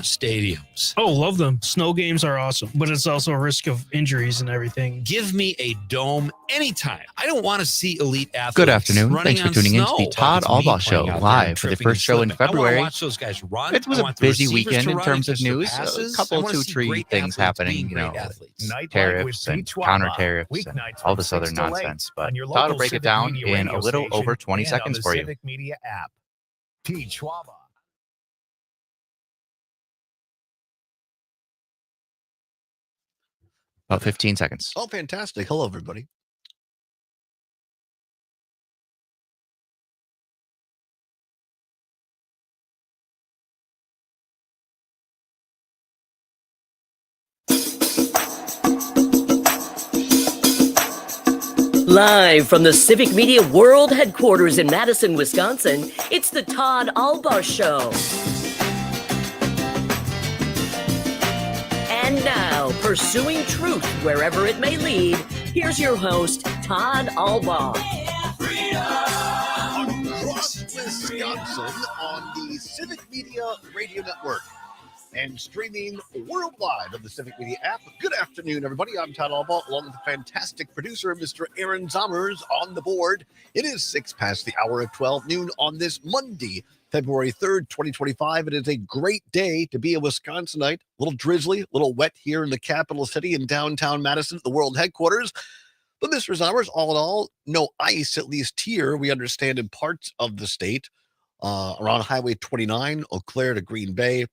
stadiums. Oh, love them. Snow games are awesome, but it's also a risk of injuries and everything. Give me a dome anytime. I don't want to see elite athletes. Good afternoon. Running Thanks for tuning in to the Todd Allbaugh Show live for the first show in February. I want to watch those guys run. It was a busy weekend in terms of news. A couple, 2, 3 things happening, tariffs and counter tariffs and all this other nonsense. But Todd will break it down in a little over 20 seconds for you. Civic Media app. Teach Allbaugh. About 15 seconds. Oh, fantastic. Hello, everybody. Live from the Civic Media World Headquarters in Madison, Wisconsin, it's the Todd Allbaugh Show. And now, pursuing truth wherever it may lead, here's your host, Todd Allbaugh. Across Wisconsin on the Civic Media Radio Network and streaming worldwide on the Civic Media app. Good afternoon, everybody. I'm Todd Allbaugh, along with the fantastic producer, Mr. Aaron Zommers, on the board. It is 6 past the hour of 12 noon on this Monday, February 3rd, 2025. It is a great day to be a Wisconsinite. A little drizzly, a little wet here in the capital city in downtown Madison, the world headquarters. But Mr. Zommers, all in all, no ice, at least here, we understand, in parts of the state. Around Highway 29, Eau Claire to Green Bay.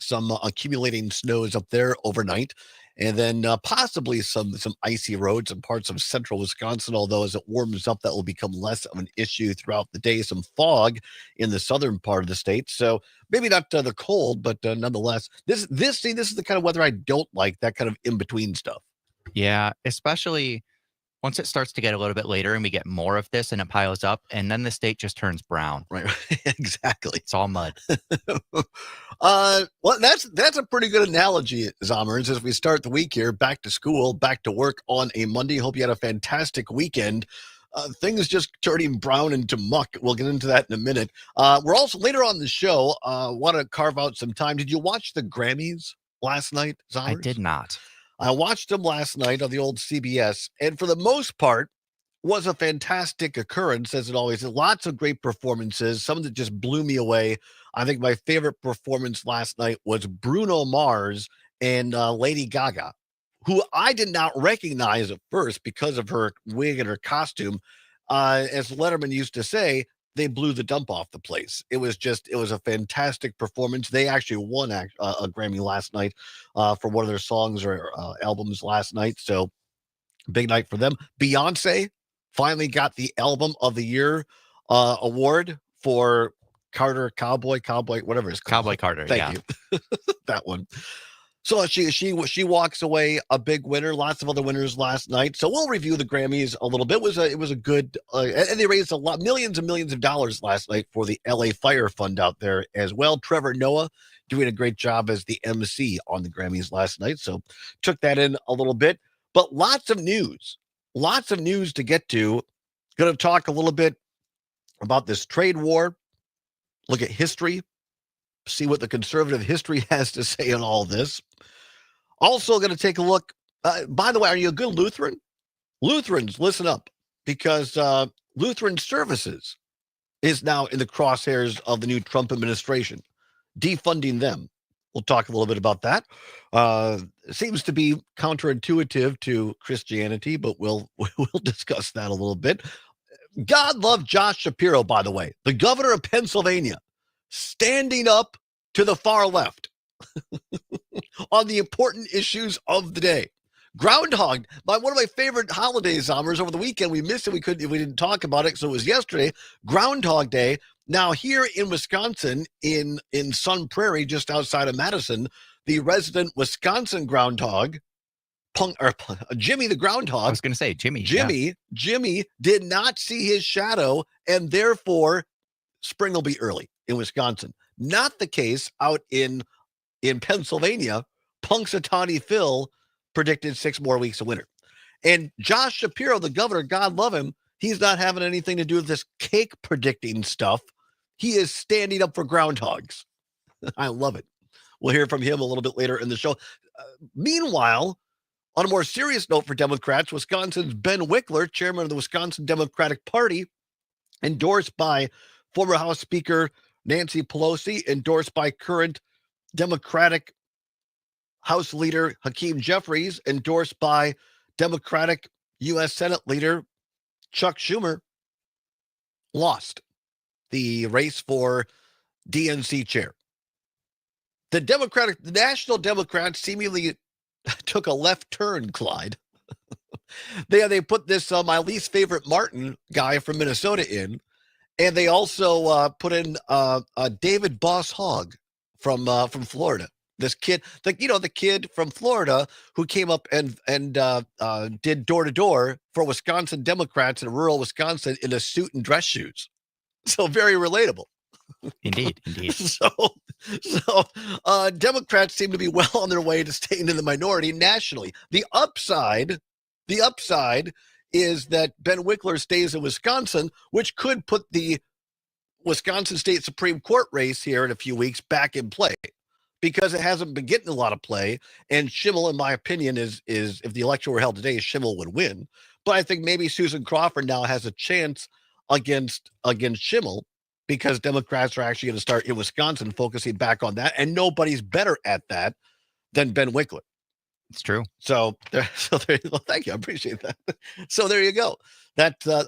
Some accumulating snows up there overnight, and then possibly some icy roads in parts of central Wisconsin, although as it warms up, that will become less of an issue throughout the day. Some fog in the southern part of the state, so maybe not the cold, but nonetheless, this is the kind of weather I don't like, that kind of in-between stuff. Yeah, especially once it starts to get a little bit later and we get more of this and it piles up, and then the state just turns brown. Right. Exactly. It's all mud. Well, that's a pretty good analogy, Zommers, as we start the week here, back to school, back to work on a Monday. Hope you had a fantastic weekend. Things just turning brown into muck. We'll get into that in a minute. We're also, later on the show, want to carve out some time. Did you watch the Grammys last night, Zommers? I did not. I watched them last night on the old CBS, and for the most part, was a fantastic occurrence, as it always is. Lots of great performances, some that just blew me away. I think my favorite performance last night was Bruno Mars and Lady Gaga, who I did not recognize at first because of her wig and her costume. As Letterman used to say, they blew the dump off the place. It was a fantastic performance. They actually won a Grammy last night for one of their songs or albums last night. So big night for them. Beyonce finally got the Album of the Year award for Cowboy, whatever it's called. Cowboy Carter. Thank you. That one. So she walks away a big winner. Lots of other winners last night. So we'll review the Grammys a little bit. It was a good, and they raised millions and millions of dollars last night for the LA Fire Fund out there as well. Trevor Noah doing a great job as the MC on the Grammys last night. So took that in a little bit, but lots of news to get to. Going to talk a little bit about this trade war, look at history, see what the conservative history has to say on all this. Also going to take a look. By the way, are you a good Lutheran? Lutherans, listen up, because Lutheran Services is now in the crosshairs of the new Trump administration, defunding them. We'll talk a little bit about that. It seems to be counterintuitive to Christianity, but we'll discuss that a little bit. God love Josh Shapiro, by the way, the governor of Pennsylvania, standing up to the far left on the important issues of the day. Groundhog, one of my favorite holidays, Zommers, over the weekend. We missed it. We didn't talk about it, so it was yesterday. Groundhog Day. Now here in Wisconsin, in Sun Prairie, just outside of Madison, the resident Wisconsin groundhog, Jimmy the groundhog. I was going to say Jimmy. Jimmy did not see his shadow, and therefore spring will be early in Wisconsin. Not the case out in Pennsylvania. Punxsutawney Phil predicted 6 more weeks of winter. And Josh Shapiro, the governor, God love him, he's not having anything to do with this cake predicting stuff. He is standing up for groundhogs. I love it. We'll hear from him a little bit later in the show. Meanwhile, on a more serious note for Democrats, Wisconsin's Ben Wickler, chairman of the Wisconsin Democratic Party, endorsed by former House Speaker Nancy Pelosi, endorsed by current Democratic House Leader Hakeem Jeffries, endorsed by Democratic U.S. Senate Leader Chuck Schumer, lost the race for DNC chair. The National Democrats seemingly took a left turn, Clyde. They put this my least favorite Martin guy from Minnesota in, and they also put in David Boss Hogg from Florida. This kid, the kid from Florida who came up and did door to door for Wisconsin Democrats in rural Wisconsin in a suit and dress shoes. So very relatable. Indeed. So Democrats seem to be well on their way to staying in the minority nationally. The upside is that Ben Wickler stays in Wisconsin, which could put the Wisconsin State Supreme Court race here in a few weeks back in play, because it hasn't been getting a lot of play. And Schimmel, in my opinion, is if the election were held today, Schimmel would win. But I think maybe Susan Crawford now has a chance against Schimmel, because Democrats are actually going to start in Wisconsin focusing back on that, and nobody's better at that than Ben Wickler. It's true. So there you go. Thank you. I appreciate that. So there you go. That's and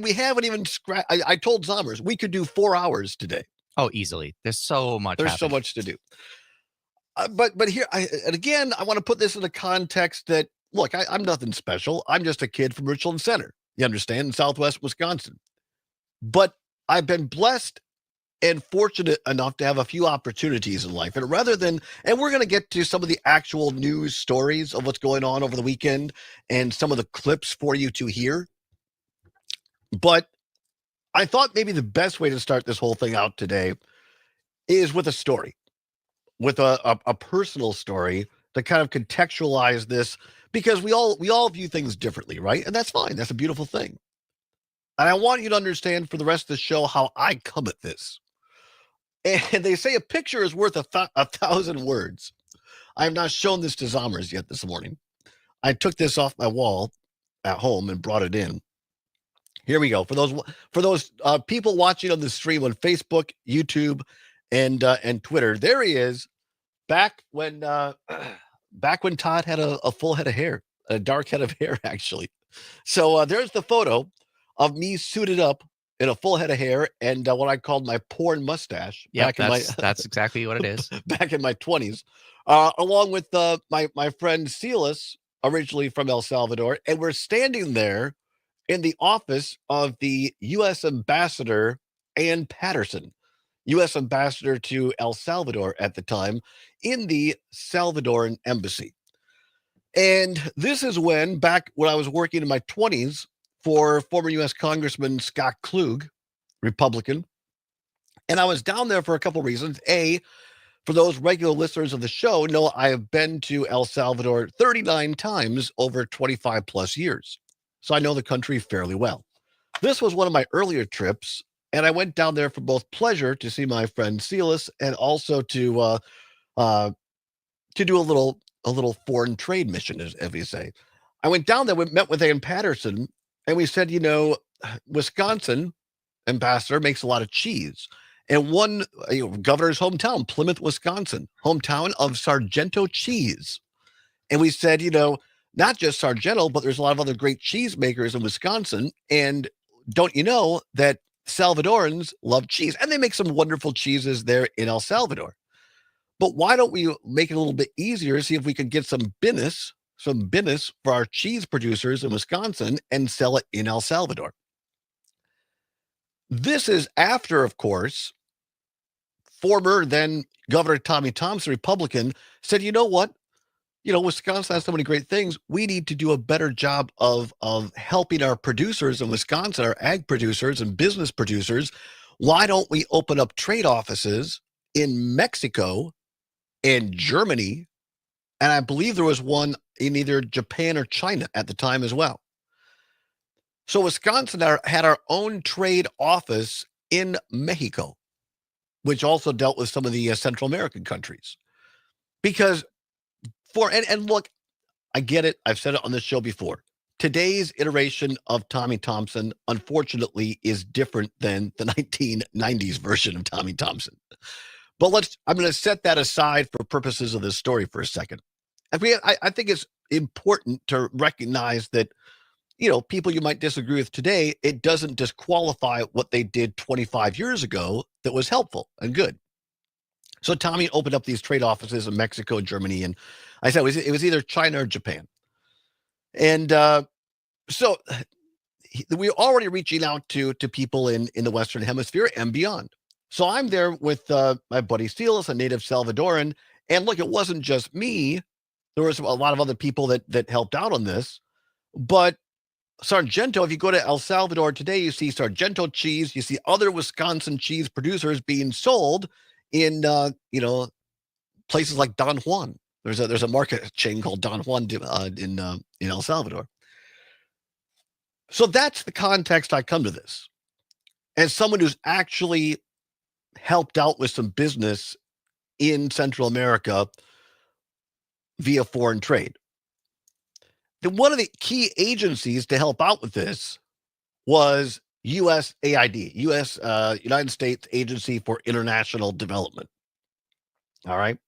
we haven't even scratched. I told Zommers we could do 4 hours today. Oh, easily. There's so much. So much to do. But here, again, I want to put this in the context that, look, I'm nothing special. I'm just a kid from Richland Center. You understand, in Southwest Wisconsin. But I've been blessed and fortunate enough to have a few opportunities in life. And we're going to get to some of the actual news stories of what's going on over the weekend and some of the clips for you to hear. But I thought maybe the best way to start this whole thing out today is with a story, with a personal story to kind of contextualize this, because we all view things differently, right? And that's fine. That's a beautiful thing. And I want you to understand for the rest of the show how I come at this. And they say a picture is worth 1,000 words. I have not shown this to Zommers yet this morning. I took this off my wall at home and brought it in. Here we go. For those people watching on the stream on Facebook, YouTube, and Twitter, there he is, back when Todd had a full head of hair, a dark head of hair, actually. So there's the photo of me suited up in a full head of hair and what I called my porn mustache. Yeah, that's exactly what it is. Back in my 20s, along with my friend Silas, originally from El Salvador, and we're standing there in the office of the U.S. Ambassador Ann Patterson, U.S. Ambassador to El Salvador at the time, in the Salvadoran embassy. And this is back when I was working in my 20s for former U.S. Congressman Scott Klug, Republican. And I was down there for a couple reasons. A, for those regular listeners of the show, know I have been to El Salvador 39 times over 25 plus years. So I know the country fairly well. This was one of my earlier trips, and I went down there for both pleasure to see my friend Silas and also to do a little foreign trade mission, as we say. I went down there, we met with Ann Patterson, and we said, Wisconsin, Ambassador, makes a lot of cheese. And one governor's hometown, Plymouth, Wisconsin, hometown of Sargento cheese. And we said, not just Sargento, but there's a lot of other great cheese makers in Wisconsin. And don't you know that Salvadorans love cheese? And they make some wonderful cheeses there in El Salvador. But why don't we make it a little bit easier, see if we could get some business for our cheese producers in Wisconsin and sell it in El Salvador. This is after, of course, former then Governor Tommy Thompson, Republican, said, you know what? Wisconsin has so many great things. We need to do a better job of helping our producers in Wisconsin, our ag producers and business producers. Why don't we open up trade offices in Mexico and Germany? And I believe there was one in either Japan or China at the time as well. So Wisconsin had our own trade office in Mexico. which also dealt with some of the Central American countries. Because and look, I get it. I've said it on this show before. Today's iteration of Tommy Thompson, unfortunately, is different than the 1990s version of Tommy Thompson. But I'm going to set that aside for purposes of this story for a second. I think it's important to recognize that, people you might disagree with today, it doesn't disqualify what they did 25 years ago that was helpful and good. So Tommy opened up these trade offices in Mexico, Germany, and I said it was either China or Japan. And so we're already reaching out to people in the Western Hemisphere and beyond. So I'm there with my buddy Silas, a native Salvadoran. And look, it wasn't just me. There was a lot of other people that helped out on this. But Sargento, if you go to El Salvador today, you see Sargento cheese. You see other Wisconsin cheese producers being sold in, places like Don Juan. There's a market chain called Don Juan in El Salvador. So that's the context I come to this. As someone who's actually helped out with some business in Central America via foreign trade. One of the key agencies to help out with this was USAID, United States Agency for International Development. All right.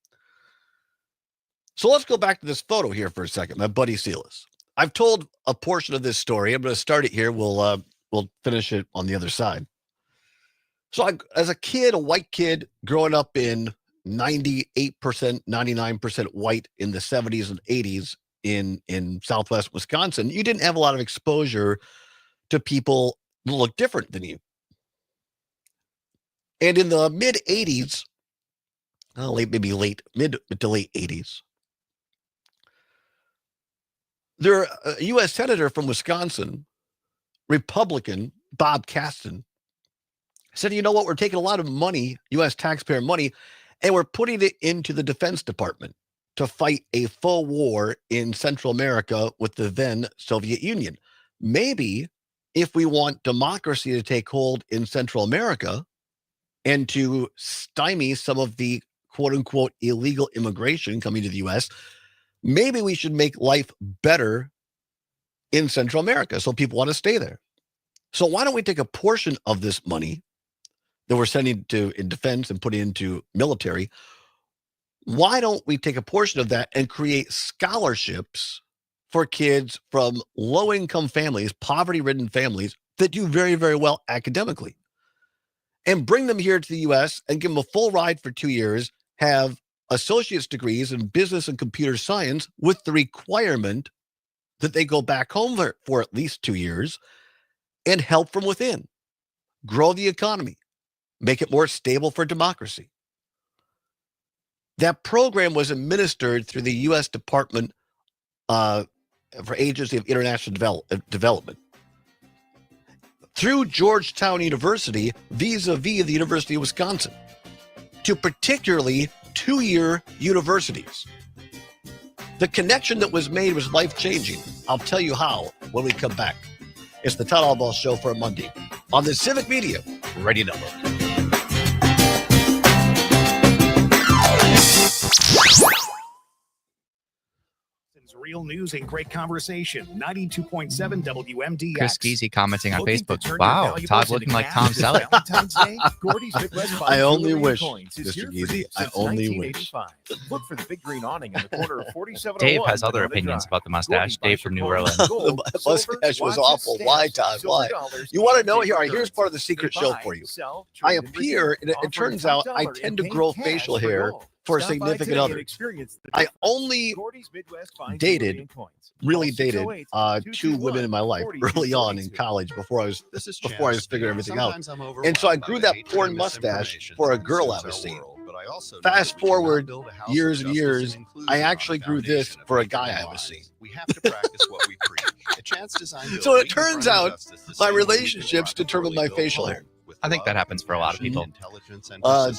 So let's go back to this photo here for a second. My buddy Silas. I've told a portion of this story. I'm going to start it here. We'll finish it on the other side. So as a kid, a white kid growing up in 98%, 99% white in the 70s and 80s in Southwest Wisconsin, you didn't have a lot of exposure to people who look different than you. And in the mid 80s, mid to late 80s, there a U.S. Senator from Wisconsin, Republican Bob Caston, said, you know what, we're taking a lot of money, U.S. taxpayer money, and we're putting it into the Defense Department to fight a faux war in Central America with the then Soviet Union. Maybe if we want democracy to take hold in Central America and to stymie some of the quote-unquote illegal immigration coming to the U.S., maybe we should make life better in Central America so people want to stay there. So why don't we take a portion of this money that we're sending in defense and put into military? Why don't we take a portion of that and create scholarships for kids from low-income families, poverty-ridden families that do very, very well academically, and bring them here to the U.S. and give them a full ride for 2 years, have associate's degrees in business and computer science with the requirement that they go back home for at least 2 years and help from within, grow the economy, make it more stable for democracy. That program was administered through the U.S. Department for Agency of International Development through Georgetown University vis-a-vis the University of Wisconsin to particularly 2-year universities. The connection that was made was life-changing. I'll tell you how when we come back. It's the Todd Allbaugh Show for a Monday on the Civic Media Radio Network. Real news and great conversation. 92.7 WMDX. Chris Geezy commenting on Facebook. Wow, Todd looking like Tom Selleck. I only wish, Mr. Geezy. I only wish. Look for the big green awning in the corner of 4701. Dave has other opinions about the mustache. Dave from New Orleans. The mustache was awful. Why, Todd? Why? You want to know? Here, here's part of the secret show for you. I appear, and it turns out I tend to grow facial hair for a significant other. I only really dated 2 women in my life early on in college before I was figuring everything out. And so I grew that porn mustache for a girl I was seeing. Fast forward years and years, I actually grew this for a guy I was seeing. We have to practice what we preach. A chance designed so it turns out my relationships determine my facial hair. I think that happens for a lot of people.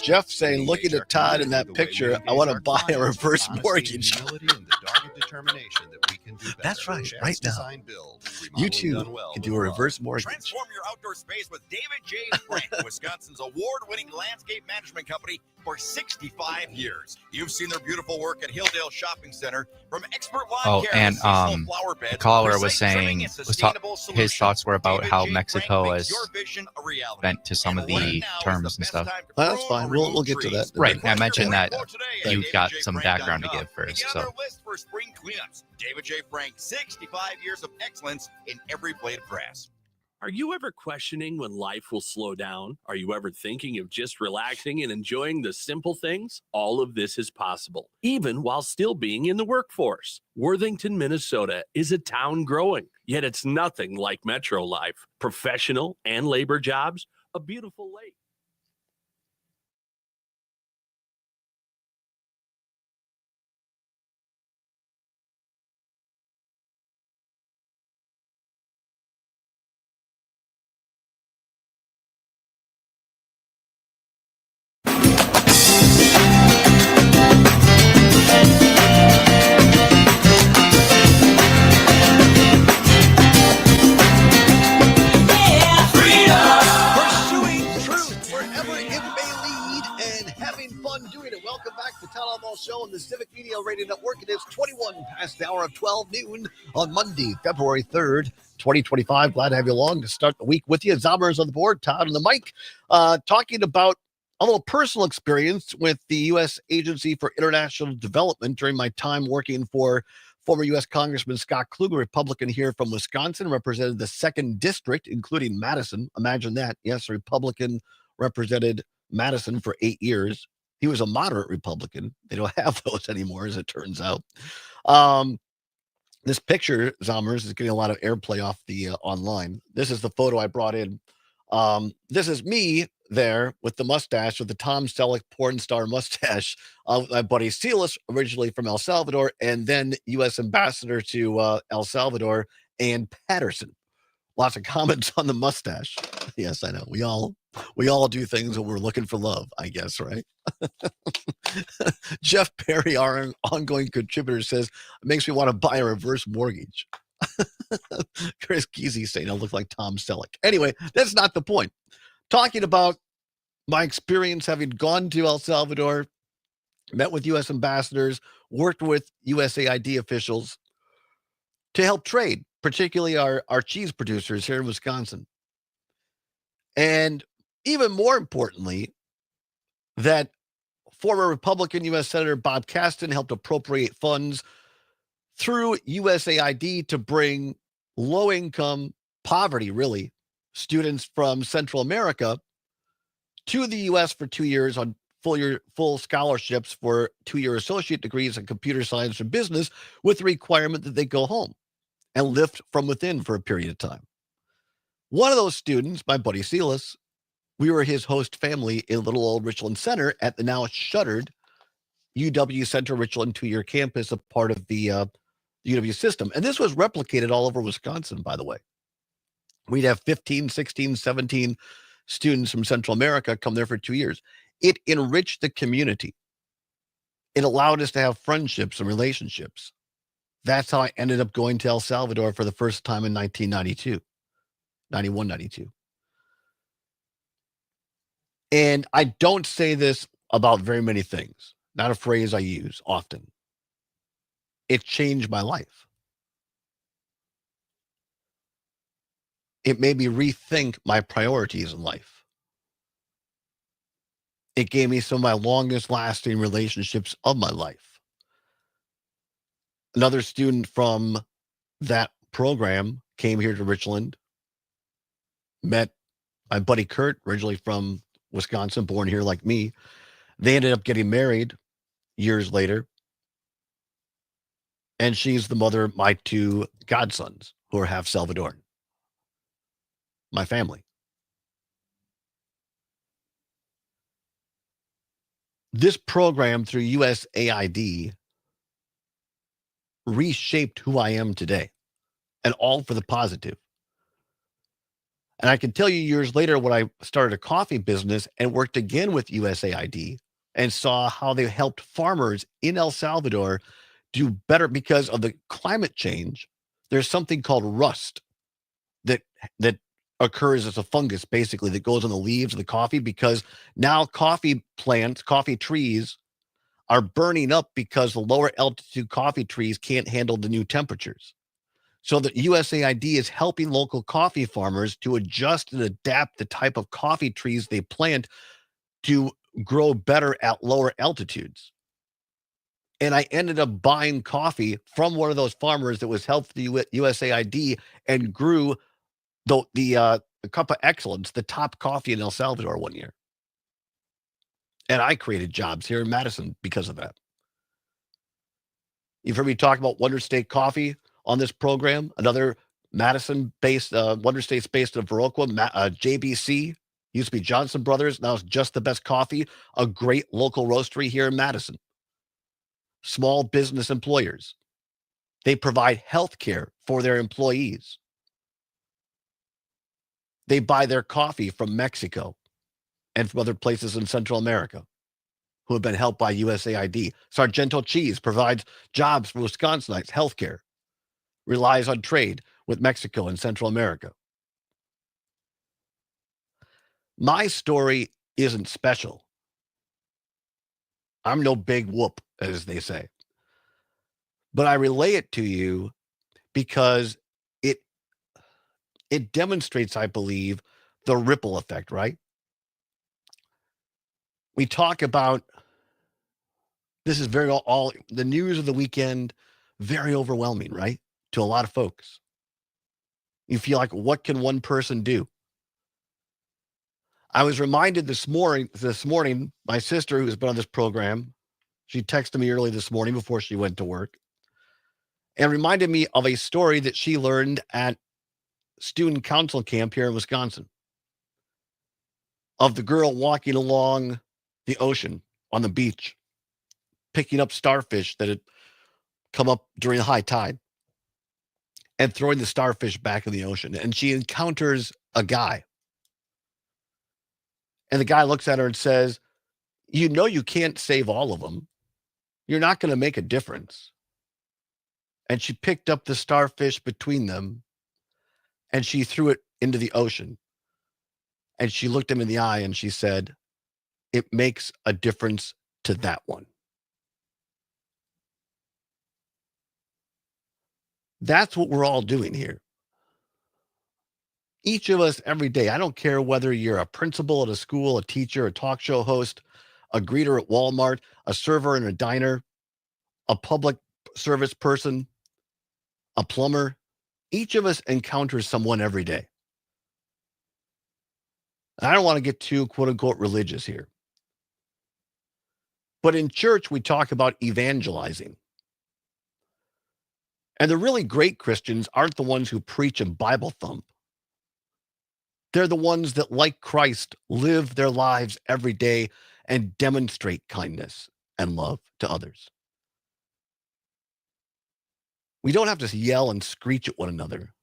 Jeff saying, looking at Todd in that picture, I want to buy a reverse mortgage. determination that we can do better. That's right. Chance Right now, Design Build. you Remodeling too done well can with do a Rob. reverse mortgage. Transform your outdoor space with David J. Frank, Wisconsin's award-winning landscape management company for 65 years. You've seen their beautiful work at Hilldale Shopping Center, from expert lawn care and to seasonal flower beds, the caller was precise trimming saying and sustainable his solutions. thoughts were about David how J. Mexico Frank has makes your vision a reality. bent to some of And right the now is terms the and best stuff. time to That's prune or fine. We'll remove get to trees. that. Right. I Request mentioned your that quote today at you've got some davidjfrank.com. background to give And first. get on So their list for spring cleanups. David J. Frank, 65 years of excellence in every blade of grass. Are you ever questioning when life will slow down? Are you ever thinking of just relaxing and enjoying the simple things? All of this is possible, even while still being in the workforce. Worthington, Minnesota is a town growing, yet it's nothing like metro life. Professional and labor jobs, a beautiful lake. Pursuing truth wherever it may lead and having fun doing it. Welcome back to Todd Allbaugh Show on the Civic Media Radio Network. It is 21 past the hour of 12 noon on Monday, February 3rd, 2025. Glad to have you along to start the week with you. Zombers on the board, Todd on the mic, talking about a little personal experience with the U.S. Agency for International Development during my time working for former U.S. Congressman Scott Kluger, Republican here from Wisconsin, represented the 2nd District, including Madison. Imagine that. Yes, a Republican represented Madison for 8 years. He was a moderate Republican. They don't have those anymore, as it turns out. This picture, Zommers, is getting a lot of airplay off the online. This is the photo I brought in. This is me there with the mustache, with the Tom Selleck porn star mustache, my buddy Silas, originally from El Salvador, and then U.S. Ambassador to El Salvador, Ann Patterson. Lots of comments on the mustache. Yes, I know. We all do things when we're looking for love, I guess, right? Jeff Perry, our ongoing contributor, says, it makes me want to buy a reverse mortgage. Chris Kesey saying I look like Tom Selleck. Anyway, that's not the point. Talking about my experience having gone to El Salvador, met with U.S. ambassadors, worked with USAID officials to help trade, particularly our cheese producers here in Wisconsin. And even more importantly, that former Republican U.S. Senator Bob Caston helped appropriate funds through USAID to bring low-income, poverty, really, students from Central America to the U.S. for 2 years on full scholarships for 2-year associate degrees in computer science or business, with the requirement that they go home and lift from within for a period of time. One of those students, my buddy Silas, we were his host family in little old Richland Center at the now shuttered UW Central Richland 2-year campus, a part of the UW system. And this was replicated all over Wisconsin, by the way. We'd have 15, 16, 17 students from Central America come there for 2 years. It enriched the community. It allowed us to have friendships and relationships. That's how I ended up going to El Salvador for the first time in 1992, 91, 92. And I don't say this about very many things, not a phrase I use often. It changed my life. It made me rethink my priorities in life. It gave me some of my longest lasting relationships of my life. Another student from that program came here to Richland, met my buddy Kurt, originally from Wisconsin, born here like me. They ended up getting married years later. And she's the mother of my 2 godsons, who are half Salvadoran. My family. This program through USAID reshaped who I am today, and all for the positive. And I can tell you years later when I started a coffee business and worked again with USAID and saw how they helped farmers in El Salvador do better because of the climate change. There's something called rust that occurs as a fungus, basically, that goes on the leaves of the coffee, because now coffee trees are burning up because the lower altitude coffee trees can't handle the new temperatures. So the USAID is helping local coffee farmers to adjust and adapt the type of coffee trees they plant to grow better at lower altitudes. And I ended up buying coffee from one of those farmers that was helped the USAID and grew the Cup of Excellence, the top coffee in El Salvador one year. And I created jobs here in Madison because of that. You've heard me talk about Wonder State Coffee on this program, another Madison-based, Wonder State's based in Viroqua, JBC, used to be Johnson Brothers, now it's Just the Best Coffee, a great local roastery here in Madison. Small business employers. They provide health care for their employees. They buy their coffee from Mexico and from other places in Central America who have been helped by USAID. Sargento Cheese provides jobs for Wisconsinites, health care, relies on trade with Mexico and Central America. My story isn't special. I'm no big whoop, as they say. But I relay it to you because it demonstrates, I believe, the ripple effect, right? We talk about, this is very all the news of the weekend, very overwhelming, right? To a lot of folks. You feel like, what can one person do? I was reminded this morning, my sister, who's been on this program, she texted me early this morning before she went to work, and reminded me of a story that she learned at student council camp here in Wisconsin, of the girl walking along the ocean on the beach, picking up starfish that had come up during high tide and throwing the starfish back in the ocean. And she encounters a guy. And the guy looks at her and says, you know, you can't save all of them. You're not going to make a difference. And she picked up the starfish between them and she threw it into the ocean. And she looked him in the eye and she said, it makes a difference to that one. That's what we're all doing here. Each of us every day. I don't care whether you're a principal at a school, a teacher, a talk show host, a greeter at Walmart, a server in a diner, a public service person, a plumber. Each of us encounters someone every day. I don't want to get too, quote unquote, religious here. But in church, we talk about evangelizing. And the really great Christians aren't the ones who preach and Bible thump. They're the ones that, like Christ, live their lives every day and demonstrate kindness and love to others. We don't have to yell and screech at one another.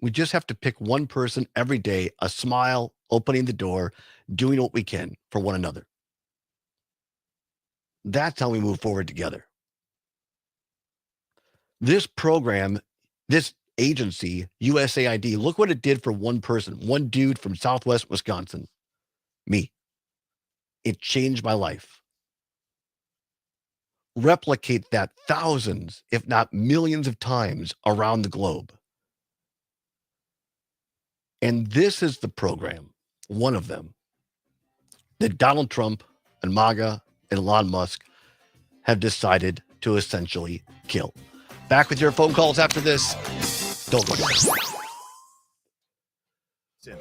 We just have to pick one person every day, a smile, opening the door, doing what we can for one another. That's how we move forward together. This program, this agency, USAID, look what it did for one person, one dude from Southwest Wisconsin, me. It changed my life. Replicate that thousands, if not millions of times around the globe. And this is the program, one of them, that Donald Trump and MAGA and Elon Musk have decided to essentially kill. Back with your phone calls after this. Don't go away.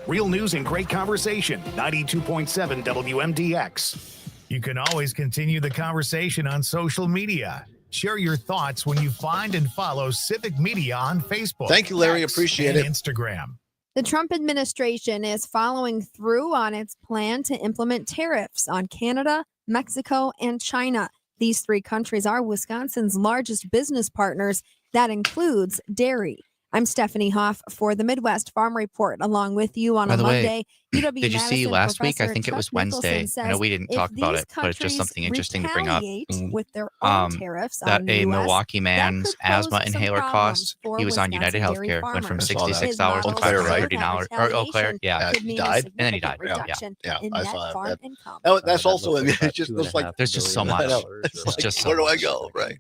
Real news and great conversation. 92.7 WMDX. You can always continue the conversation on social media. Share your thoughts when you find and follow Civic Media on Facebook. Thank you, Larry. Appreciate it. Instagram. The Trump administration is following through on its plan to implement tariffs on Canada, Mexico, and China. These three countries are Wisconsin's largest business partners. That includes dairy. I'm Stephanie Hoff for the Midwest Farm Report, along with you on By a the way, Monday. UW did you see Madison last week? I Professor think it Chuck was Wednesday. Nicholson I know says we didn't if talk about these it, but it's just countries something interesting to bring up. retaliate with their own tariffs That on a U.S., Milwaukee that man's could pose asthma some inhaler problems cost. for He was on Wisconsin United dairy Healthcare, went from farmers. $66 His to models Claire, right? show that $530. Or Eau Claire, retaliation yeah. could mean He died? a And then he significant died. reduction Yeah, in I net saw farm that. income. That's also, I mean, it just looks like There's just so much. It's just so where do I much. go? Right.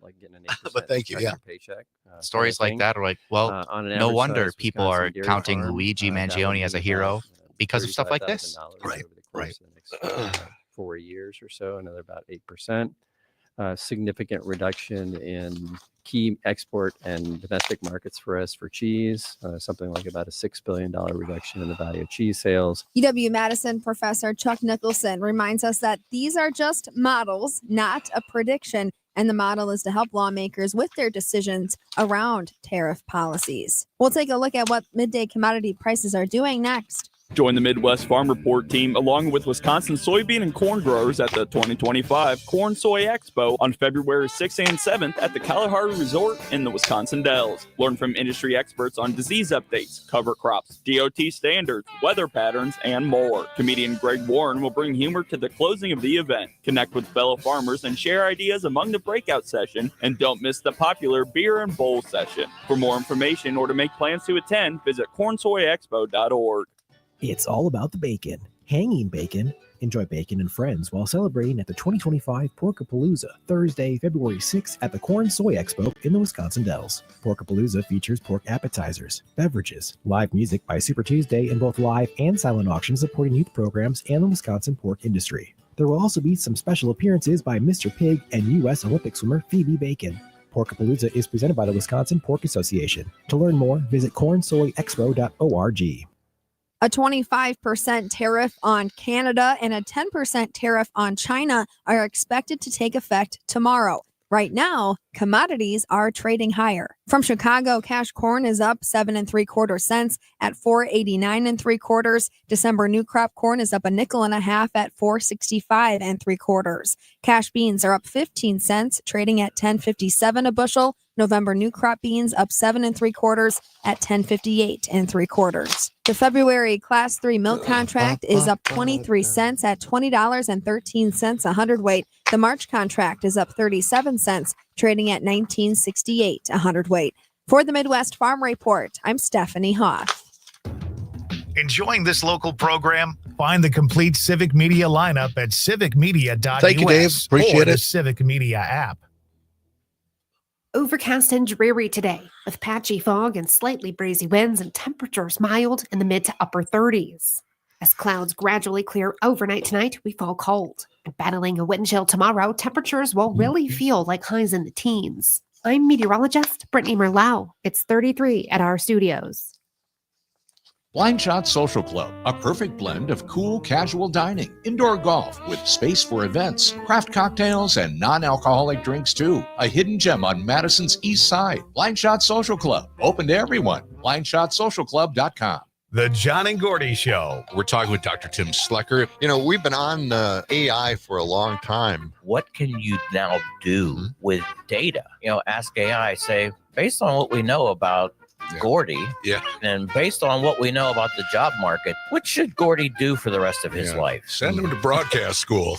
Like getting an 8% But thank you. Yeah. paycheck. Stories like that are like, well, no wonder people are counting Luigi Mangione as a hero because of stuff like this. Right. Right. 4 years or so, another about 8%. Significant reduction in key export and domestic markets for us for cheese, something like about a $6 billion reduction in the value of cheese sales. UW-Madison professor Chuck Nicholson reminds us that these are just models, not a prediction, and the model is to help lawmakers with their decisions around tariff policies. We'll take a look at what midday commodity prices are doing next. Join the Midwest Farm Report team along with Wisconsin soybean and corn growers at the 2025 Corn Soy Expo on February 6th and 7th at the Kalahari Resort in the Wisconsin Dells. Learn from industry experts on disease updates, cover crops, DOT standards, weather patterns, and more. Comedian Greg Warren will bring humor to the closing of the event. Connect with fellow farmers and share ideas among the breakout session, and don't miss the popular beer and bowl session. For more information or to make plans to attend, visit cornsoyexpo.org. It's all about the bacon. Hanging bacon. Enjoy bacon and friends while celebrating at the 2025 Porkapalooza, Thursday, February 6th at the Corn Soy Expo in the Wisconsin Dells. Porkapalooza features pork appetizers, beverages, live music by Super Tuesday, and both live and silent auctions supporting youth programs and the Wisconsin pork industry. There will also be some special appearances by Mr. Pig and U.S. Olympic swimmer Phoebe Bacon. Porkapalooza is presented by the Wisconsin Pork Association. To learn more, visit cornsoyexpo.org. A 25% tariff on Canada and a 10% tariff on China are expected to take effect tomorrow. Right now, commodities are trading higher. From Chicago, cash corn is up 7 3/4 cents at $4.89 3/4. December new crop corn is up a nickel and a half at $4.65 3/4. Cash beans are up 15 cents, trading at $10.57 a bushel. November new crop beans up 7 3/4 at $10.58 3/4. The February Class 3 milk contract is up 23 cents at $20.13 a hundredweight. The March contract is up 37 cents, trading at $19.68 a hundredweight. For the Midwest Farm Report, I'm Stephanie Hoff. Enjoying this local program? Find the complete Civic Media lineup at civicmedia.us. Thank you, Dave. Appreciate or the it. Civic Media app. Overcast and dreary today, with patchy fog and slightly breezy winds and temperatures mild in the mid to upper 30s. As clouds gradually clear overnight tonight, we fall cold. And battling a wind chill tomorrow, temperatures will really feel like highs in the teens. I'm meteorologist Brittany Merlau. It's 33 at our studios. Blind Shot Social Club, a perfect blend of cool, casual dining, indoor golf with space for events, craft cocktails, and non-alcoholic drinks too. A hidden gem on Madison's East Side. Blind Shot Social Club, open to everyone. BlindShotSocialClub.com. The John and Gordy Show. We're talking with Dr. Tim Slecker. You know, we've been on AI for a long time. What can you now do with data? You know, ask AI, say, based on what we know about Gordy, and based on what we know about the job market, what should Gordy do for the rest of his life? Send him to broadcast school.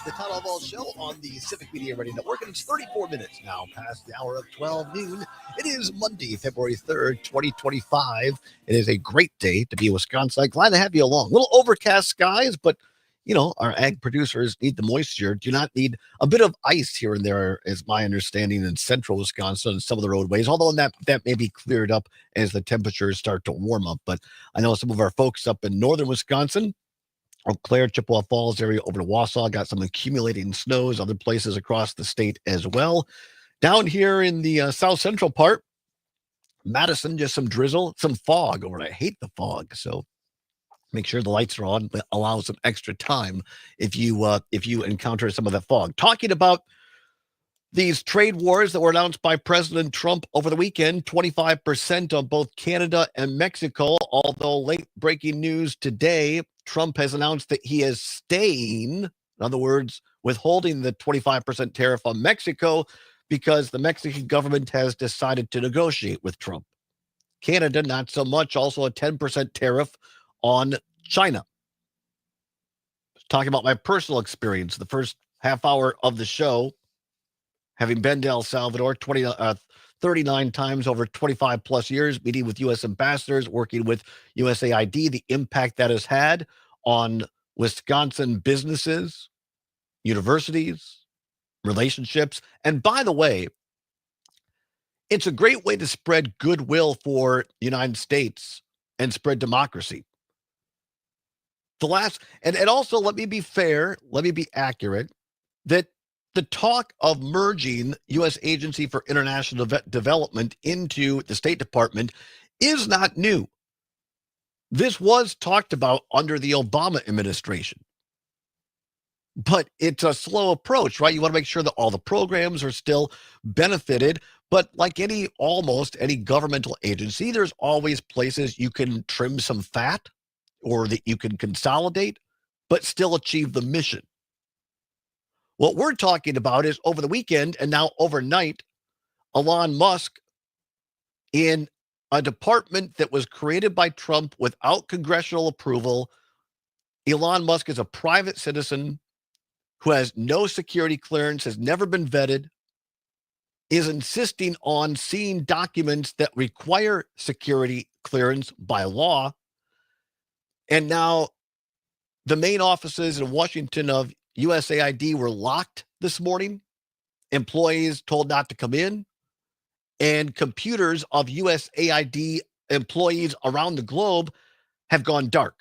the Todd Allbaugh Show on the Civic Media Radio Network, and it's 34 minutes now past the hour of 12 noon. It is Monday, February 3rd, 2025. It is a great day to be in Wisconsin. Glad to have you along. A little overcast skies, but, you know, our ag producers need the moisture. Do not need a bit of ice here and there, is my understanding, in central Wisconsin and some of the roadways, although that may be cleared up as the temperatures start to warm up. But I know some of our folks up in northern Wisconsin, Eau Claire, Chippewa Falls area over to Wausau, got some accumulating snows, other places across the state as well. Down here in the south central part, Madison, just some drizzle, some fog over. I hate the fog, so make sure the lights are on, but allow some extra time if you encounter some of that fog. Talking about these trade wars that were announced by President Trump over the weekend, 25% on both Canada and Mexico, although late breaking news today, Trump has announced that he is staying, in other words, withholding the 25% tariff on Mexico because the Mexican government has decided to negotiate with Trump. Canada, not so much, also a 10% tariff on China. Talking about my personal experience, the first half hour of the show, having been to El Salvador 39 times over 25 plus years, meeting with U.S. ambassadors, working with USAID, the impact that has had on Wisconsin businesses, universities, relationships. And by the way, it's a great way to spread goodwill for the United States and spread democracy. And also, let me be fair, let me be accurate, that the talk of merging U.S. Agency for International Development into the State Department is not new. This was talked about under the Obama administration. But it's a slow approach, right? You want to make sure that all the programs are still benefited. But like almost any governmental agency, there's always places you can trim some fat or that you can consolidate, but still achieve the mission. What we're talking about is over the weekend and now overnight, Elon Musk, in a department that was created by Trump without congressional approval. Elon Musk is a private citizen who has no security clearance, has never been vetted, is insisting on seeing documents that require security clearance by law. And now the main offices in Washington of USAID were locked this morning, employees told not to come in, and computers of USAID employees around the globe have gone dark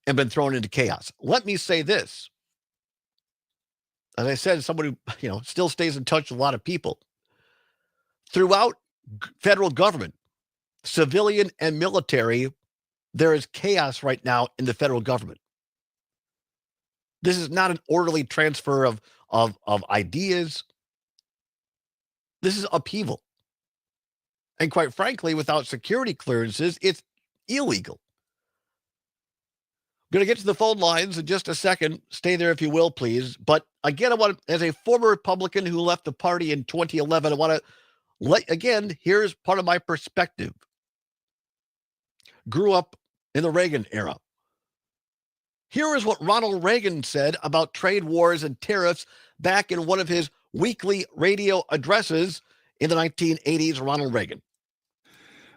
and been thrown into chaos. Let me say this. As I said, somebody who still stays in touch with a lot of people. Throughout federal government, civilian and military, there is chaos right now in the federal government. This is not an orderly transfer of ideas. This is upheaval. And quite frankly, without security clearances, it's illegal. I'm going to get to the phone lines in just a second. Stay there if you will, please. But again, as a former Republican who left the party in 2011, I want to here's part of my perspective. Grew up in the Reagan era. Here is what Ronald Reagan said about trade wars and tariffs back in one of his weekly radio addresses in the 1980s. Ronald Reagan.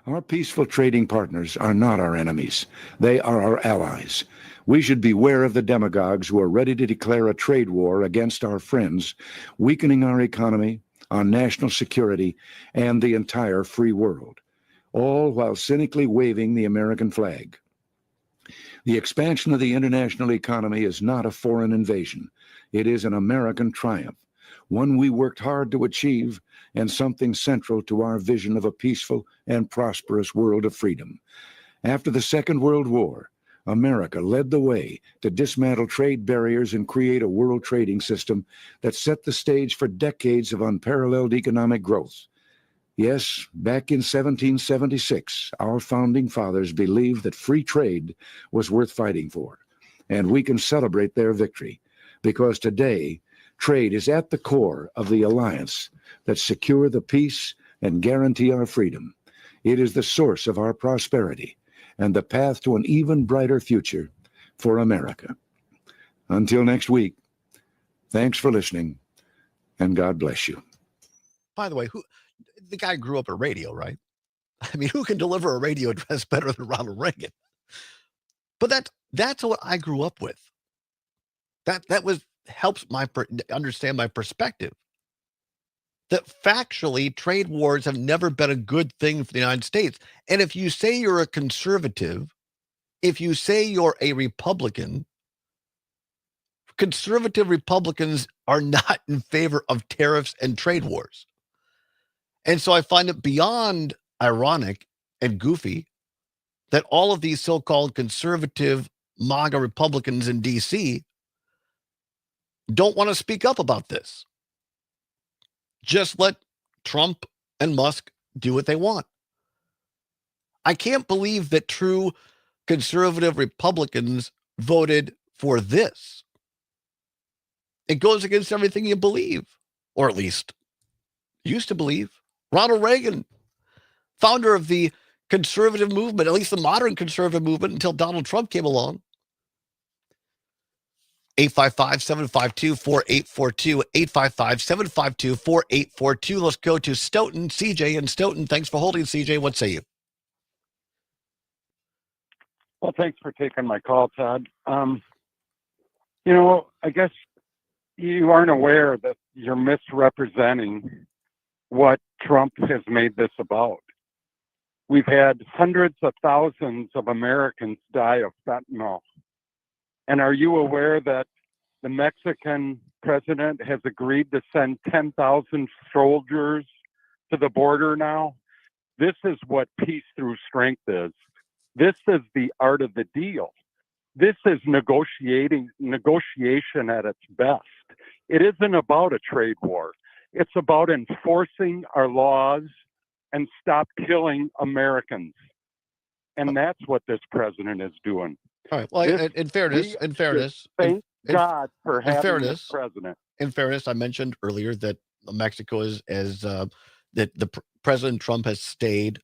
Our peaceful trading partners are not our enemies. They are our allies. We should beware of the demagogues who are ready to declare a trade war against our friends, weakening our economy, our national security, and the entire free world, all while cynically waving the American flag. The expansion of the international economy is not a foreign invasion. It is an American triumph, one we worked hard to achieve, and something central to our vision of a peaceful and prosperous world of freedom. After the Second World War, America led the way to dismantle trade barriers and create a world trading system that set the stage for decades of unparalleled economic growth. Yes, back in 1776, our founding fathers believed that free trade was worth fighting for, and we can celebrate their victory, because today, trade is at the core of the alliance that secure the peace and guarantee our freedom. It is the source of our prosperity and the path to an even brighter future for America. Until next week, thanks for listening, and God bless you. By the way, the guy grew up at radio, right? I mean, who can deliver a radio address better than Ronald Reagan? But that's what I grew up with. That helps understand my perspective. That factually, trade wars have never been a good thing for the United States. And if you say you're a conservative, if you say you're a Republican, conservative Republicans are not in favor of tariffs and trade wars. And so I find it beyond ironic and goofy that all of these so-called conservative MAGA Republicans in D.C. don't want to speak up about this. Just let Trump and Musk do what they want. I can't believe that true conservative Republicans voted for this. It goes against everything you believe, or at least used to believe. Ronald Reagan, founder of the conservative movement, at least the modern conservative movement, until Donald Trump came along. 855-752-4842, 855-752-4842. Let's go to Stoughton. CJ in Stoughton. Thanks for holding, CJ. What say you? Well, thanks for taking my call, Todd. I guess you aren't aware that you're misrepresenting what Trump has made this about. We've had hundreds of thousands of Americans die of fentanyl. And are you aware that the Mexican president has agreed to send 10,000 soldiers to the border now? This is what peace through strength is. This is the art of the deal. This is negotiation at its best. It isn't about a trade war. It's about enforcing our laws and stop killing Americans. And that's what this president is doing. All right. Well, in fairness, thank God for having this president. In fairness, I mentioned earlier that Mexico President Trump has stayed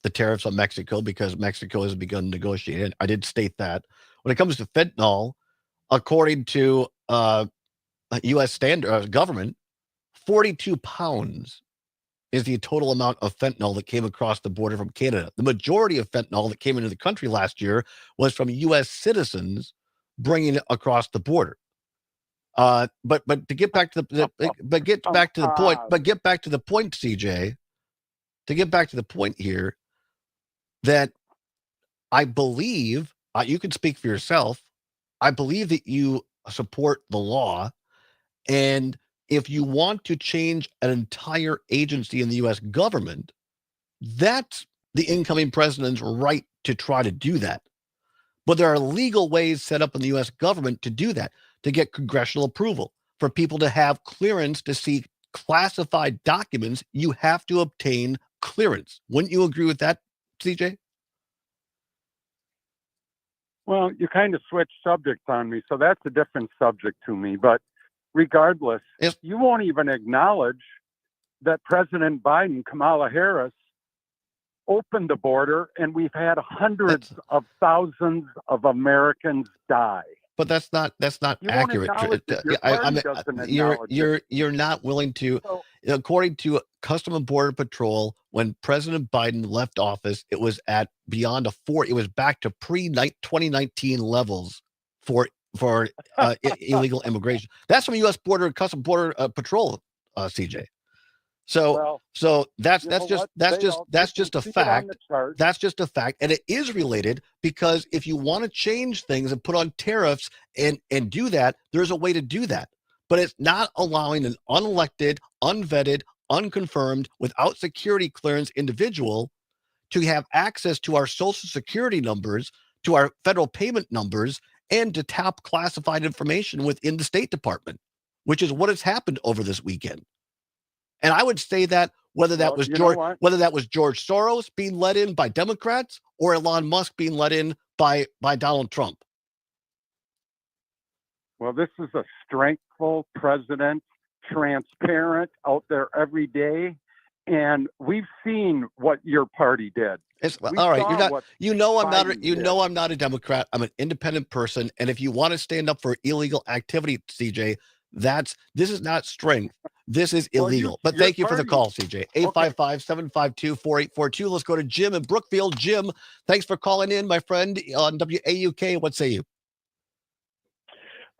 the tariffs on Mexico because Mexico has begun negotiating. I did state that. When it comes to fentanyl, according to U.S. standard government, 42 pounds is the total amount of fentanyl that came across the border from Canada. The majority of fentanyl that came into the country last year was from U.S. citizens bringing it across the border. But to get back to the point, CJ, to get back to the point here, that I believe you can speak for yourself. I believe that you support the law, and if you want to change an entire agency in the U.S. government, that's the incoming president's right to try to do that. But there are legal ways set up in the U.S. government to do that, to get congressional approval. For people to have clearance to see classified documents, you have to obtain clearance. Wouldn't you agree with that, CJ? Well, you kind of switched subjects on me, so that's a different subject to me. But regardless, you won't even acknowledge that President Biden, Kamala Harris, opened the border, and we've had hundreds of thousands of Americans die. But that's not accurate. You're not willing to. According to Customs and Border Patrol, when President Biden left office, it was at beyond it was back to pre-2019 levels for illegal immigration. That's from U.S. Customs Border Patrol, CJ. So that's just a fact. That's just a fact, and it is related because if you want to change things and put on tariffs and do that, there's a way to do that. But it's not allowing an unelected, unvetted, unconfirmed, without security clearance individual to have access to our social security numbers, to our federal payment numbers, and to tap classified information within the State Department, which is what has happened over this weekend. And I would say that whether that was George Soros being let in by Democrats or Elon Musk being let in by Donald Trump. Well, this is a strengthful president, transparent, out there every day. And we've seen what your party did. All right. You're not. I'm not a Democrat. I'm an independent person. And if you want to stand up for illegal activity, CJ, this is not strength. This is illegal. But thank you for the call, CJ. 855-752-4842. Let's go to Jim in Brookfield. Jim, thanks for calling in, my friend, on WAUK. What say you?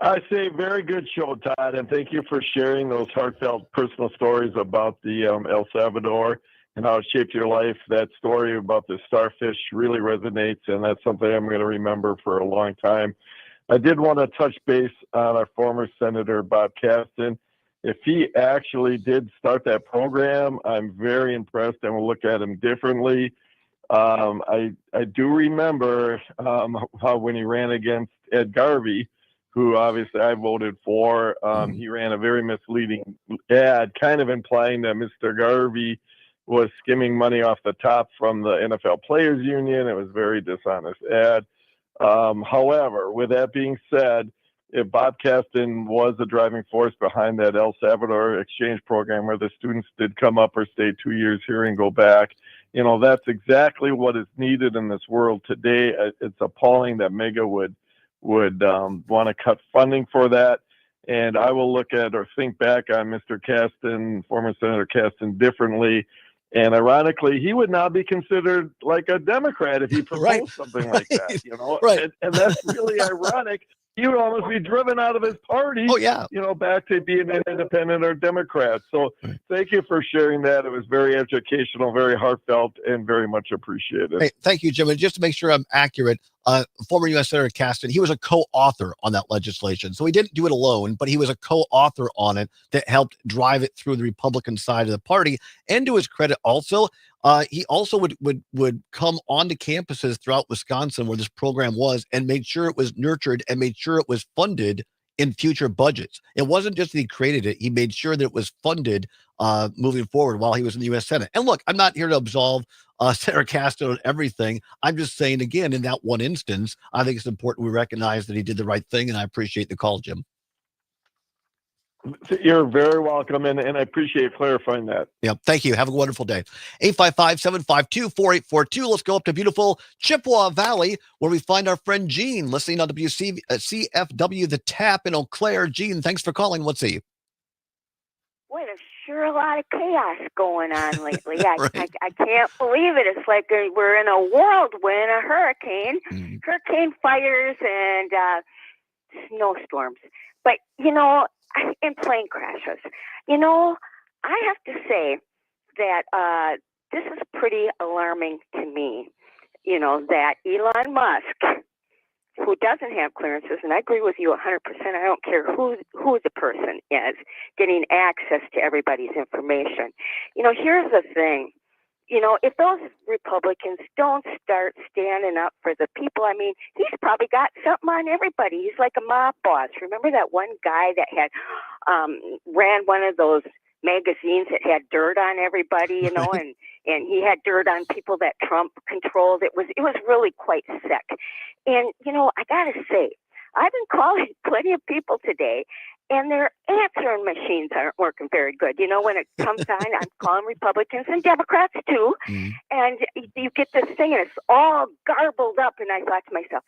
I say very good show, Todd, and thank you for sharing those heartfelt personal stories about the El Salvador and how it shaped your life. That story about the starfish really resonates, and that's something I'm going to remember for a long time. I did want to touch base on our former Senator Bob Caston. If he actually did start that program, I'm very impressed and will look at him differently. I do remember how when he ran against Ed Garvey, who obviously I voted for, he ran a very misleading ad, kind of implying that Mr. Garvey was skimming money off the top from the NFL Players Union. It was a very dishonest ad. However, with that being said, if Bob Caston was the driving force behind that El Salvador exchange program where the students did come up or stay 2 years here and go back, that's exactly what is needed in this world today. It's appalling that MEGA would want to cut funding for that. And I will look at or think back on Mr. Caston, former Senator Caston, differently. And ironically, he would not be considered like a Democrat if he proposed something like that, Right. And that's really ironic. He would almost be driven out of his party, back to being an independent or Democrat. So thank you for sharing that. It was very educational, very heartfelt, and very much appreciated. Hey, thank you, Jim. And just to make sure I'm accurate, former U.S. Senator Caston, he was a co-author on that legislation. So he didn't do it alone, but he was a co-author on it that helped drive it through the Republican side of the party. And to his credit also, he also would come onto campuses throughout Wisconsin where this program was and made sure it was nurtured and made sure it was funded in future budgets. It wasn't just that he created it. He made sure that it was funded moving forward while he was in the U.S. Senate. And look, I'm not here to absolve Senator Caston on everything. I'm just saying, again, in that one instance, I think it's important we recognize that he did the right thing, and I appreciate the call, Jim. You're very welcome, and I appreciate clarifying that. Yeah, thank you. Have a wonderful day. 855-752-4842. Let's go up to beautiful Chippewa Valley, where we find our friend Gene, listening on CFW The Tap in Eau Claire. Gene, thanks for calling. What's he? Boy, there's sure a lot of chaos going on lately. I can't believe it. It's like we're in a whirlwind, a hurricane, hurricane fires, and snowstorms. But, and plane crashes. I have to say that this is pretty alarming to me, that Elon Musk, who doesn't have clearances, and I agree with you 100%, I don't care who the person is, getting access to everybody's information. Here's the thing. If those Republicans don't start standing up for the people, he's probably got something on everybody. He's like a mob boss. Remember that one guy that had ran one of those magazines that had dirt on everybody, and he had dirt on people that Trump controlled. It was really quite sick. And, I got to say, I've been calling plenty of people today, and their answering machines aren't working very good. When it comes on, I'm calling Republicans and Democrats too. And you get this thing and it's all garbled up. And I thought to myself,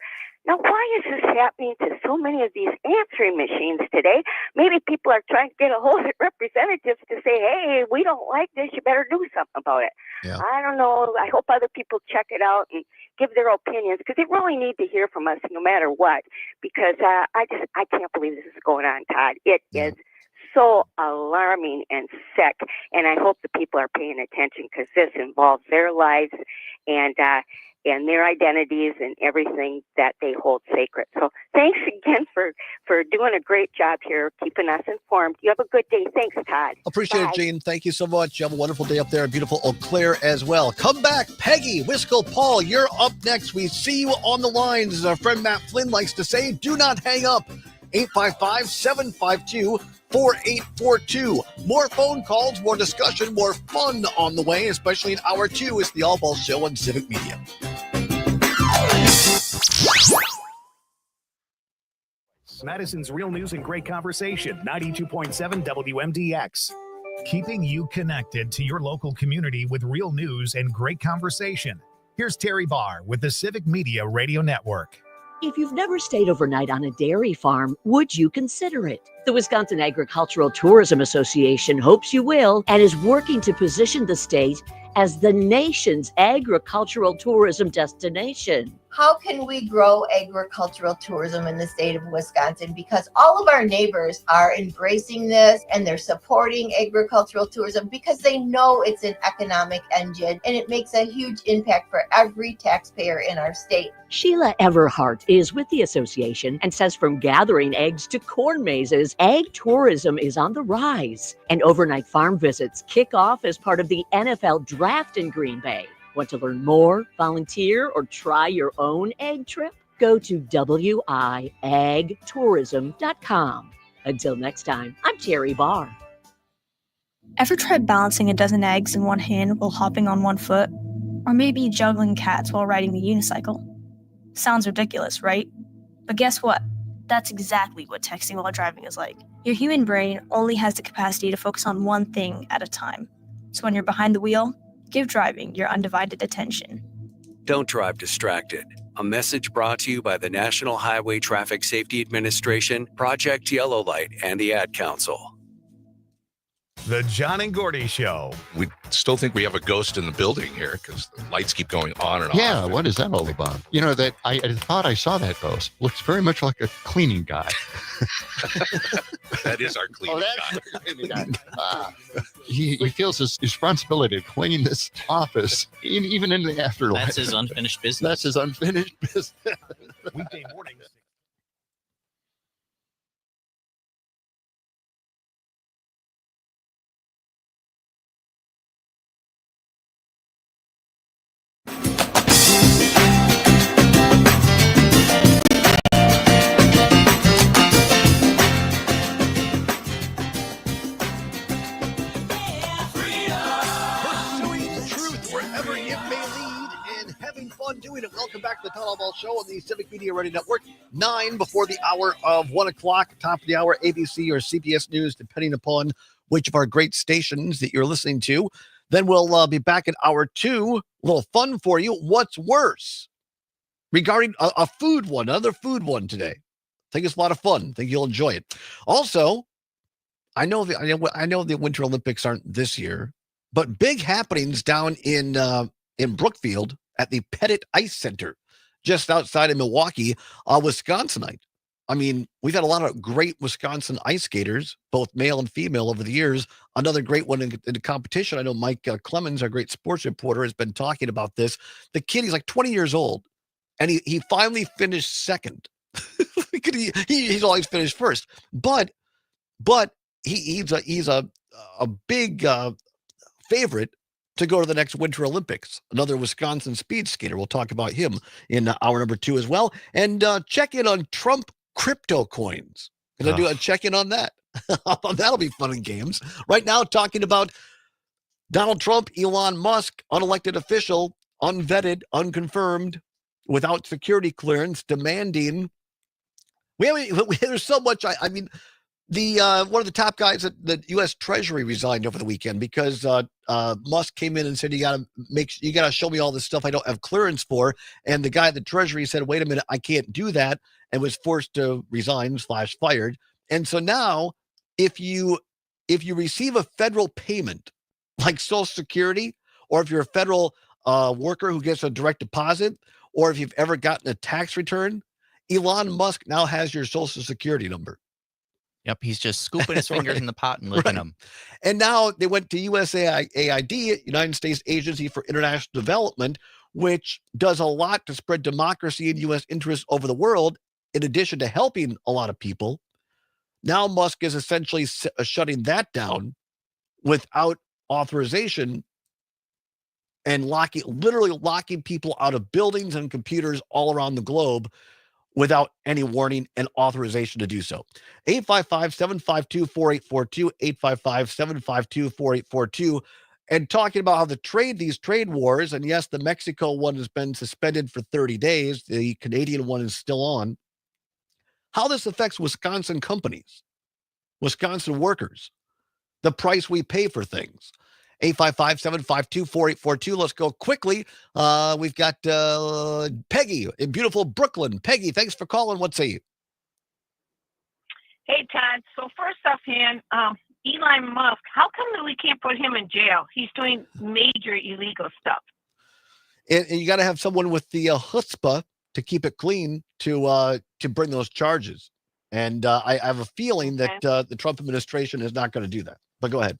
now why is this happening to so many of these answering machines today? Maybe people are trying to get a hold of representatives to say, hey, we don't like this. You better do something about it. Yeah. I don't know. I hope other people check it out and give their opinions, because they really need to hear from us no matter what, because I can't believe this is going on, Todd. It is so alarming and sick, and I hope the people are paying attention, because this involves their lives and their identities and everything that they hold sacred. So thanks again for doing a great job here, keeping us informed. You have a good day. Thanks, Todd. Appreciate it, Gene. Thank you so much. You have a wonderful day up there in beautiful Eau Claire as well. Come back, Peggy, Wisco, Paul, you're up next. We see you on the lines. As our friend Matt Flynn likes to say, do not hang up. 855-752-4842. More phone calls, more discussion, more fun on the way, especially in hour 2. It's the Allbaugh Show on Civic Media. Madison's Real News and Great Conversation, 92.7 WMDX. Keeping you connected to your local community with real news and great conversation. Here's Terry Barr with the Civic Media Radio Network. If you've never stayed overnight on a dairy farm, would you consider it? The Wisconsin Agricultural Tourism Association hopes you will and is working to position the state as the nation's agricultural tourism destination. How can we grow agricultural tourism in the state of Wisconsin? Because all of our neighbors are embracing this and they're supporting agricultural tourism because they know it's an economic engine and it makes a huge impact for every taxpayer in our state. Sheila Everhart is with the association and says from gathering eggs to corn mazes, ag tourism is on the rise. And overnight farm visits kick off as part of the NFL draft in Green Bay. Want to learn more, volunteer, or try your own egg trip? Go to wiagtourism.com. Until next time, I'm Terry Barr. Ever tried balancing a dozen eggs in one hand while hopping on one foot? Or maybe juggling cats while riding the unicycle? Sounds ridiculous, right? But guess what? That's exactly what texting while driving is like. Your human brain only has the capacity to focus on one thing at a time. So when you're behind the wheel, give driving your undivided attention. Don't drive distracted. A message brought to you by the National Highway Traffic Safety Administration, Project Yellow Light, and the Ad Council. The John and Gordy Show. We still think we have a ghost in the building here because the lights keep going on and on. Yeah, what is that all about? You know, that I thought I saw that ghost. Looks very much like a cleaning guy. That is our cleaning guy. He feels his responsibility to clean this office, even in the afterlife. That's his unfinished business. That's his unfinished business. Weekday mornings. Fun doing it. Welcome back to the Todd Allbaugh Show on the Civic Media Radio Network. 9 before the hour of 1 o'clock, top of the hour, ABC or CBS News, depending upon which of our great stations that you're listening to. Then we'll be back in hour 2. A little fun for you. What's worse? Regarding a food one, another food one today. I think it's a lot of fun. I think you'll enjoy it. Also, I know the Winter Olympics aren't this year, but big happenings down in Brookfield at the Pettit Ice Center, just outside of Milwaukee, Wisconsinite. I mean, we've had a lot of great Wisconsin ice skaters, both male and female, over the years. Another great one in the competition. I know Mike Clemens, our great sports reporter, has been talking about this. The kid, he's like 20 years old, and he finally finished second. He's always finished first, but he's a big favorite to go to the next Winter Olympics. Another Wisconsin speed skater. We'll talk about him in hour number 2 as well. And check in on Trump crypto coins. Gonna do a check in on that. That'll be fun and games. Right now, talking about Donald Trump, Elon Musk, unelected official, unvetted, unconfirmed, without security clearance, demanding. There's so much. I mean, the one of the top guys at the U.S. Treasury resigned over the weekend because Musk came in and said, you gotta show me all this stuff I don't have clearance for. And the guy at the Treasury said, wait a minute, I can't do that, and was forced to resign / fired. And so now, if you receive a federal payment like Social Security, or if you're a federal worker who gets a direct deposit, or if you've ever gotten a tax return, Elon Musk now has your Social Security number. Yep, he's just scooping his fingers in the pot and licking them. And now they went to USAID, United States Agency for International Development, which does a lot to spread democracy and U.S. interests over the world, in addition to helping a lot of people. Now Musk is essentially shutting that down without authorization and literally locking people out of buildings and computers all around the globe without any warning and authorization to do so. 855-752-4842, 855-752-4842. And talking about how these trade wars, and yes, the Mexico one has been suspended for 30 days. The Canadian one is still on. How this affects Wisconsin companies, Wisconsin workers, the price we pay for things. 855-752-4842. Let's go quickly. We've got Peggy in beautiful Brooklyn. Peggy, thanks for calling. What say you? Hey, Todd. So first off, Elon Musk, how come that we can't put him in jail? He's doing major illegal stuff. And you got to have someone with the chutzpah to keep it clean to bring those charges. And I have a feeling that the Trump administration is not going to do that. But go ahead.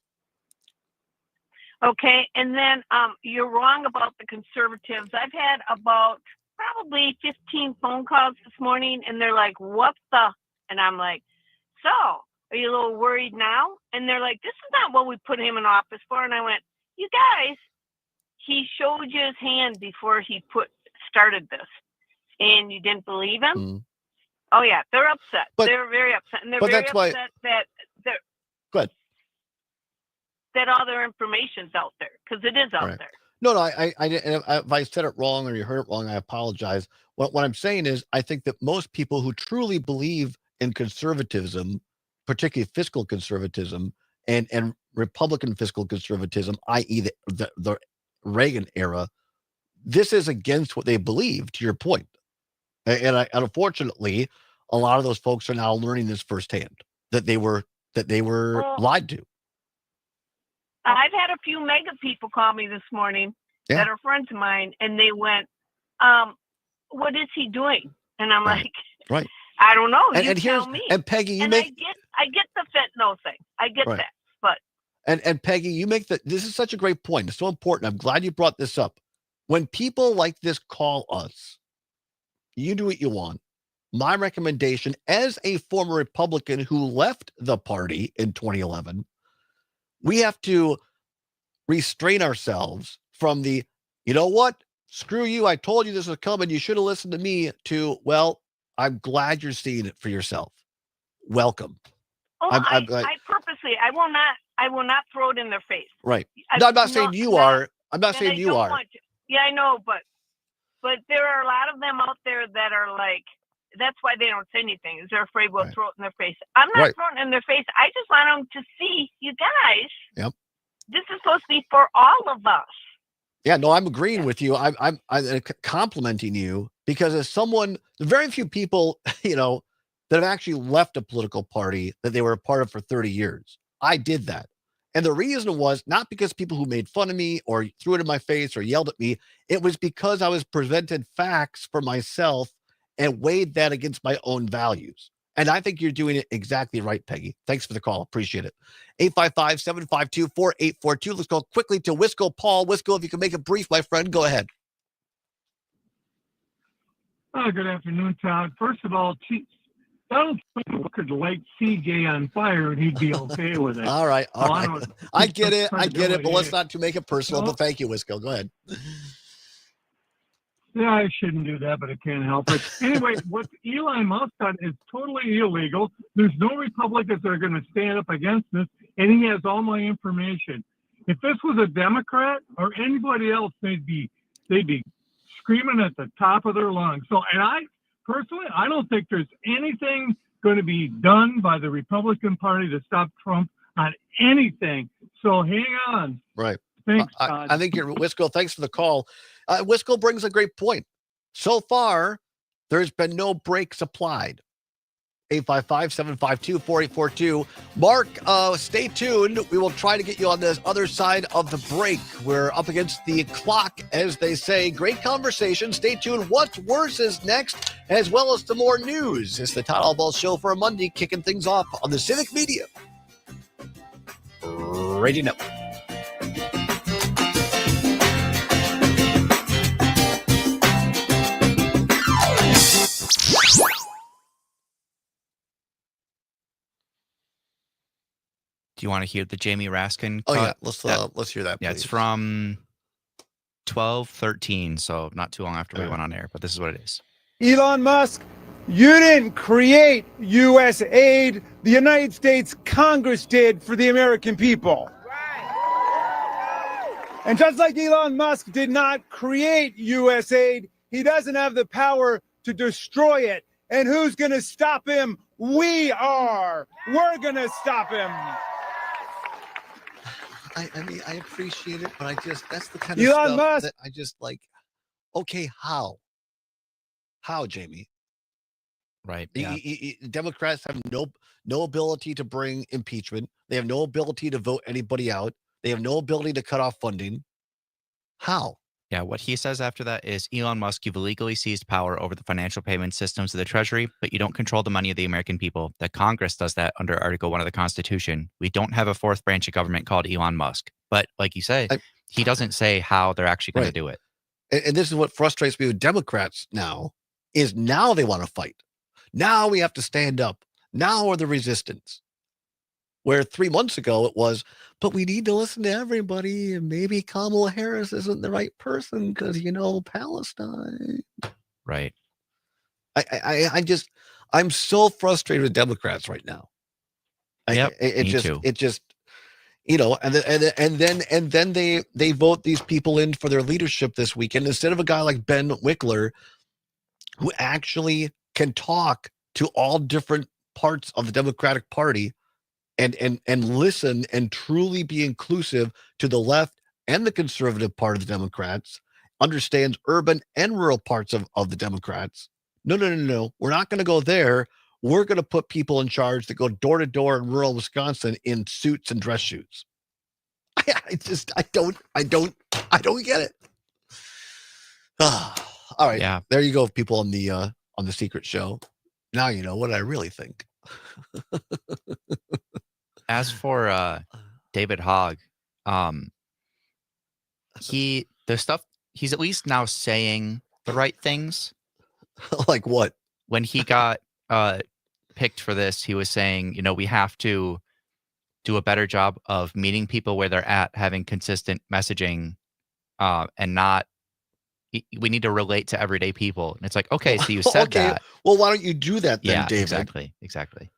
Okay, and then you're wrong about the conservatives. I've had about probably 15 phone calls this morning, and they're like, what the? And I'm like, so, are you a little worried now? And they're like, this is not what we put him in office for. And I went, you guys, he showed you his hand before he started this, and you didn't believe him? Mm. Oh, yeah, they're upset. They're very upset. And they're very upset that they're... Good. That all their information's out there, because it is out there. No, if I said it wrong or you heard it wrong, I apologize. What I'm saying is I think that most people who truly believe in conservatism, particularly fiscal conservatism and Republican fiscal conservatism, i.e. the Reagan era, this is against what they believe, to your point. And unfortunately, a lot of those folks are now learning this firsthand, that they were lied to. I've had a few mega people call me this morning that are friends of mine, and they went, what is he doing? And I'm like, right. I don't know. And tell me. And Peggy, I get the fentanyl thing. I get that. But and Peggy, you make this is such a great point. It's so important. I'm glad you brought this up. When people like this call us, you do what you want. My recommendation as a former Republican who left the party in 2011, we have to restrain ourselves from the, you know what? Screw you. I told you this was coming. You should have listened to me, to, well, I'm glad you're seeing it for yourself. Welcome. Oh, I purposely, I will not throw it in their face. Right. No, I'm not saying you are. I'm not saying you are. Yeah, I know, but there are a lot of them out there that are like, that's why they don't say anything, is they're afraid we'll throw it in their face. I'm not throwing it in their face. I just want them to see, you guys. Yep. This is supposed to be for all of us. Yeah, no, I'm agreeing with you. I'm complimenting you because as someone, very few people, that have actually left a political party that they were a part of for 30 years. I did that. And the reason was not because people who made fun of me or threw it in my face or yelled at me. It was because I was presented facts for myself and weighed that against my own values. And I think you're doing it exactly right, Peggy. Thanks for the call. Appreciate it. 855-752-4842. Let's go quickly to Wisco Paul. Wisco, if you can make it brief, my friend, go ahead. Good afternoon, Todd. First of all, Donald Trump could light CJ on fire and he'd be okay with it. All right. I get it. But let's not make it personal. But thank you, Wisco. Go ahead. Yeah, I shouldn't do that, but I can't help it. Anyway, what Elon Musk done is totally illegal. There's no Republicans that are going to stand up against this, and he has all my information. If this was a Democrat or anybody else, they'd be screaming at the top of their lungs. So, and I don't think there's anything going to be done by the Republican Party to stop Trump on anything. So hang on. Right. Thanks, I think you're Wisco. Thanks for the call. Wisco brings a great point. So far, there's been no brakes applied. 855-752-4842. Mark, stay tuned. We will try to get you on the other side of the break. We're up against the clock, as they say. Great conversation. Stay tuned. What's Worse is next, as well as some more news. It's the Todd Allbaugh Show for a Monday, kicking things off on the Civic Media Radio Network. Do you want to hear the Jamie Raskin cut? Oh, yeah. Let's hear that, please. Yeah, it's from 12/13, so not too long after we went on air, but this is what it is. Elon Musk, you didn't create U.S. aid. The United States Congress did for the American people. And just like Elon Musk did not create U.S. aid, he doesn't have the power to destroy it. And who's going to stop him? We are. We're going to stop him. I mean, I appreciate it, but that's the kind Elon of stuff Musk. that I just like. Okay, how? How, Jamie? Right. Yeah. Democrats have no ability to bring impeachment. They have no ability to vote anybody out. They have no ability to cut off funding. How? Yeah, what he says after that is, Elon Musk, you've illegally seized power over the financial payment systems of the Treasury, but you don't control the money of the American people. The Congress does that under Article 1 of the Constitution. We don't have a fourth branch of government called Elon Musk. But like you say, he doesn't say how they're actually going to do it. And this is what frustrates me with Democrats now, is now they want to fight. Now we have to stand up. Now are the resistance. Where 3 months ago it was, but we need to listen to everybody, and maybe Kamala Harris isn't the right person because, Palestine. Right. I'm so frustrated with Democrats right now. Me too. And then they vote these people in for their leadership this weekend instead of a guy like Ben Wickler, who actually can talk to all different parts of the Democratic Party and listen and truly be inclusive to the left and the conservative part of the Democrats, understands urban and rural parts of the Democrats. No. We're not going to go there. We're going to put people in charge that go door to door in rural Wisconsin in suits and dress shoes. I don't get it. All right. Yeah. There you go, people on the secret show. Now you know what I really think. As for David Hogg, he's at least now saying the right things. Like what? When he got picked for this, he was saying, we have to do a better job of meeting people where they're at, having consistent messaging, and not. We need to relate to everyday people. And it's like, okay, so you said that. Well, why don't you do that then, yeah, David? Exactly.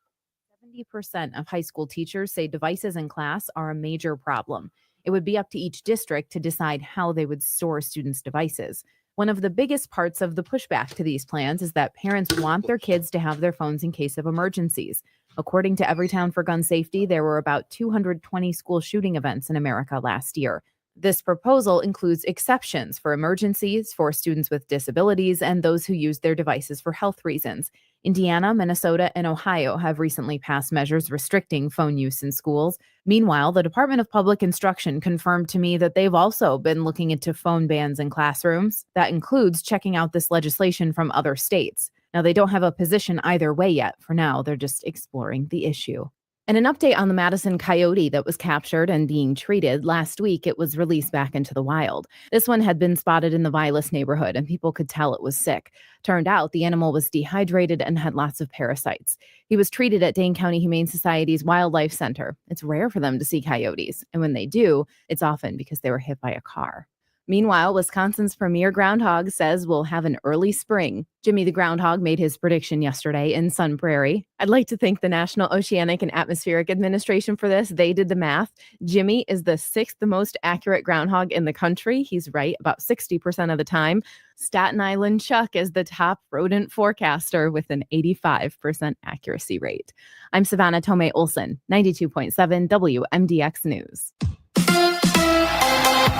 70% of high school teachers say devices in class are a major problem. It would be up to each district to decide how they would store students' devices. One of the biggest parts of the pushback to these plans is that parents want their kids to have their phones in case of emergencies. According to Everytown for Gun Safety, there were about 220 school shooting events in America last year. This proposal includes exceptions for emergencies, for students with disabilities, and those who use their devices for health reasons. Indiana, Minnesota, and Ohio have recently passed measures restricting phone use in schools. Meanwhile, the Department of Public Instruction confirmed to me that they've also been looking into phone bans in classrooms. That includes checking out this legislation from other states. Now, they don't have a position either way yet. For now, they're just exploring the issue. And an update on the Madison coyote that was captured and being treated. Last week, it was released back into the wild. This one had been spotted in the Vilas neighborhood, and people could tell it was sick. Turned out the animal was dehydrated and had lots of parasites. He was treated at Dane County Humane Society's Wildlife Center. It's rare for them to see coyotes, and when they do, it's often because they were hit by a car. Meanwhile, Wisconsin's premier groundhog says we'll have an early spring. Jimmy the groundhog made his prediction yesterday in Sun Prairie. I'd like to thank the National Oceanic and Atmospheric Administration for this. They did the math. Jimmy is the 6th most accurate groundhog in the country. He's right about 60% of the time. Staten Island Chuck is the top rodent forecaster with an 85% accuracy rate. I'm Savannah Tomei Olson, 92.7 WMDX News.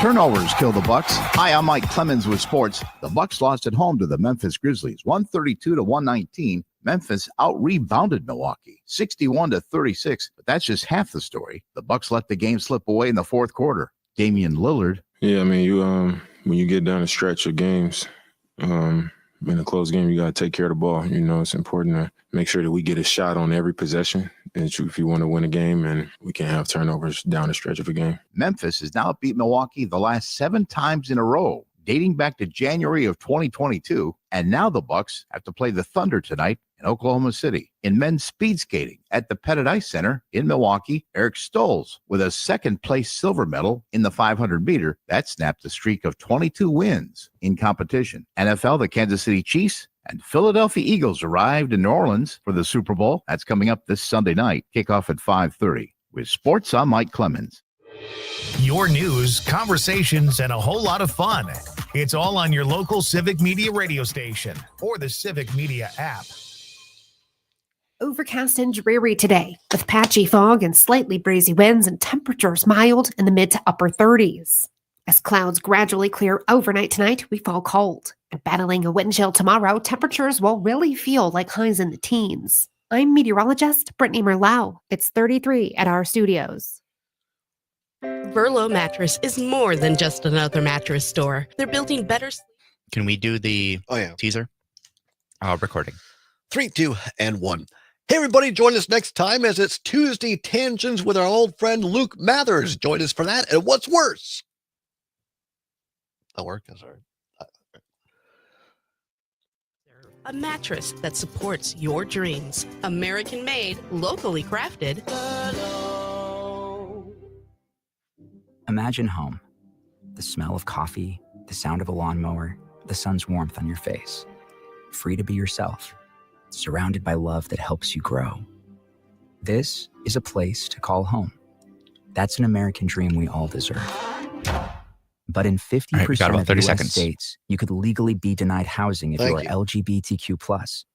Turnovers kill the Bucks. Hi, I'm Mike Clemens with sports. The Bucks lost at home to the Memphis Grizzlies, 132-119. Memphis out-rebounded Milwaukee, 61-36. But that's just half the story. The Bucks let the game slip away in the fourth quarter. Damian Lillard. Yeah, I mean, you when you get down a stretch of games, in a close game, you got to take care of the ball. It's important to make sure that we get a shot on every possession if you want to win a game, and we can't have turnovers down the stretch of a game. Memphis has now beat Milwaukee the last 7 times in a row, dating back to January of 2022. And now the Bucks have to play the Thunder tonight in Oklahoma City. In men's speed skating at the Pettit Ice Center in Milwaukee, Eric Stolz with a second-place silver medal in the 500-meter. That snapped a streak of 22 wins in competition. NFL, the Kansas City Chiefs and Philadelphia Eagles arrived in New Orleans for the Super Bowl. That's coming up this Sunday night. Kickoff at 5:30. With sports, I'm Mike Clemens. Your news, conversations, and a whole lot of fun. It's all on your local Civic Media radio station or the Civic Media app. Overcast and dreary today, with patchy fog and slightly breezy winds and temperatures mild in the mid to upper 30s. As clouds gradually clear overnight tonight, we fall cold. And battling a wind chill tomorrow, temperatures will really feel like highs in the teens. I'm meteorologist Brittany Merlau. It's 33 at our studios. Verlo Mattress is more than just another mattress store. They're building better. Can we do the teaser? Recording. 3, 2, and 1. Hey, everybody, join us next time as it's Tuesday Tangents with our old friend Luke Mathers. Join us for that. And what's worse? That worked. That's all right. A mattress that supports your dreams. American made, locally crafted. Imagine home. The smell of coffee, the sound of a lawnmower, the sun's warmth on your face. Free to be yourself. Surrounded by love that helps you grow. This is a place to call home. That's an American dream we all deserve. But in 50% of US states, you could legally be denied housing if you are LGBTQ+.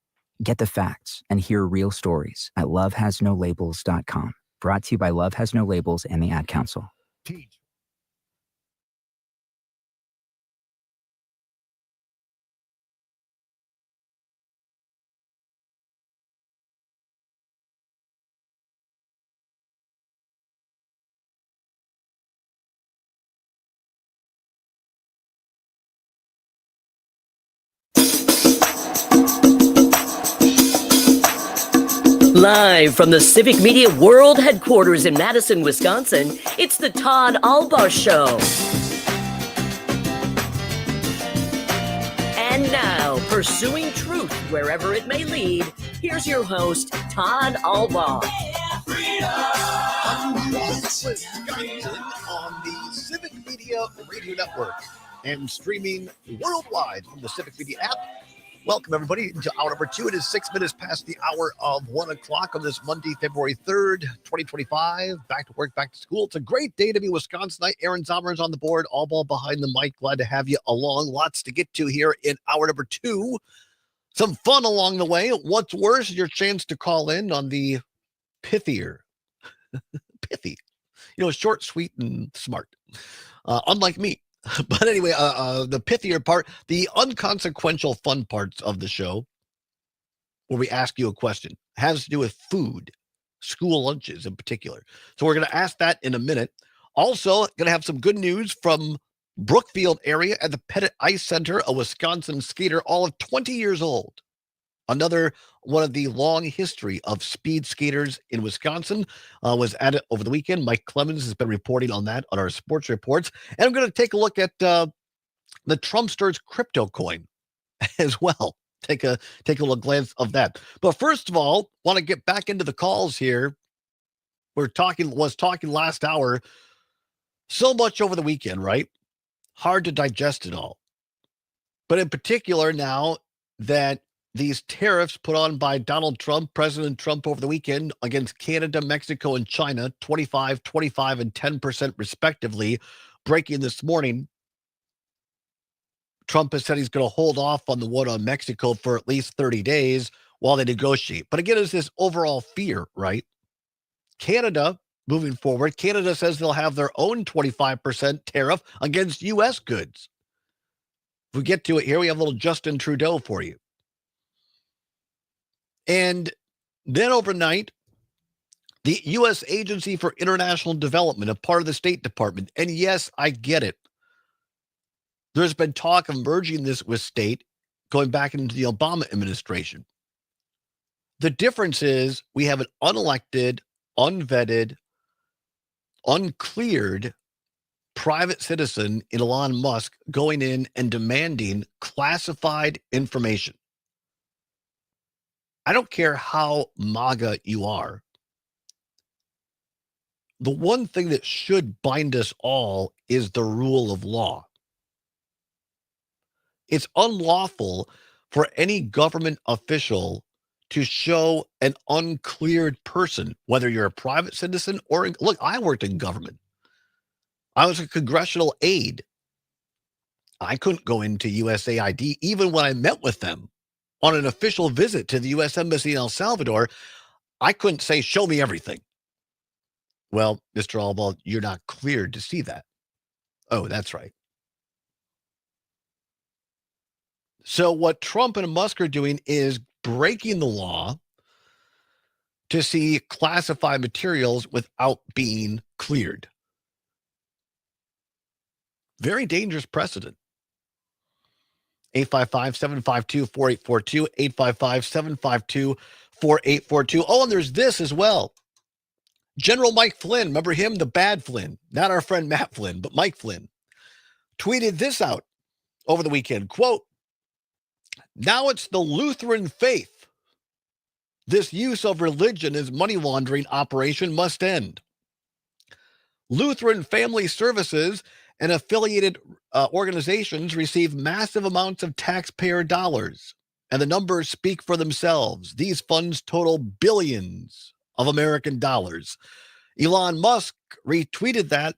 Get the facts and hear real stories at lovehasnolabels.com. Brought to you by Love Has No Labels and the Ad Council. Live from the Civic Media World Headquarters in Madison, Wisconsin, it's the Todd Allbaugh Show. And now, pursuing truth wherever it may lead, here's your host, Todd Allbaugh. On the Civic Media Radio Network and streaming worldwide from the Civic Media app. Welcome, everybody, to hour number 2. It is 6 minutes past the hour of 1 o'clock on this Monday, February 3rd, 2025. Back to work, back to school. It's a great day to be Wisconsinite. Aaron Zommer's on the board, Allbaugh behind the mic. Glad to have you along. Lots to get to here in hour number 2. Some fun along the way. What's worse, your chance to call in on the pithier. Pithy. Short, sweet, and smart. Unlike me. But anyway, the pithier part, the unconsequential fun parts of the show, where we ask you a question, has to do with food, school lunches in particular. So we're going to ask that in a minute. Also, going to have some good news from Brookfield area at the Pettit Ice Center, a Wisconsin skater, all of 20 years old. Another one of the long history of speed skaters in Wisconsin was at it over the weekend. Mike Clemens has been reporting on that on our sports reports. And I'm going to take a look at the Trumpster's crypto coin as well. Take a little glance of that. But first of all, want to get back into the calls here. Was talking last hour. So much over the weekend, right? Hard to digest it all. But in particular now that these tariffs put on by Donald Trump, President Trump over the weekend against Canada, Mexico, and China, 25, 25, and 10% respectively, breaking this morning. Trump has said he's going to hold off on the one on Mexico for at least 30 days while they negotiate. But again, it's this overall fear, right? Canada, moving forward, Canada says they'll have their own 25% tariff against U.S. goods. If we get to it here, we have a little Justin Trudeau for you. And then overnight, the U.S. Agency for International Development, a part of the State Department, and yes, I get it. There's been talk of merging this with state going back into the Obama administration. The difference is we have an unelected, unvetted, uncleared private citizen in Elon Musk going in and demanding classified information. I don't care how MAGA you are. The one thing that should bind us all is the rule of law. It's unlawful for any government official to show an uncleared person, whether you're a private citizen or, look, I worked in government. I was a congressional aide. I couldn't go into USAID even when I met with them on an official visit to the U.S. Embassy in El Salvador, I couldn't say, show me everything. Well, Mr. Allbaugh, you're not cleared to see that. Oh, that's right. So what Trump and Musk are doing is breaking the law to see classified materials without being cleared. Very dangerous precedent. 855-752-4842, 855-752-4842. Oh, and there's this as well. General Mike Flynn, remember him? The bad Flynn, not our friend Matt Flynn, but Mike Flynn, tweeted this out over the weekend. Quote, now it's the Lutheran faith. This use of religion as money laundering operation must end. Lutheran Family Services and affiliated organizations receive massive amounts of taxpayer dollars, and the numbers speak for themselves. These funds total billions of American dollars. Elon Musk retweeted that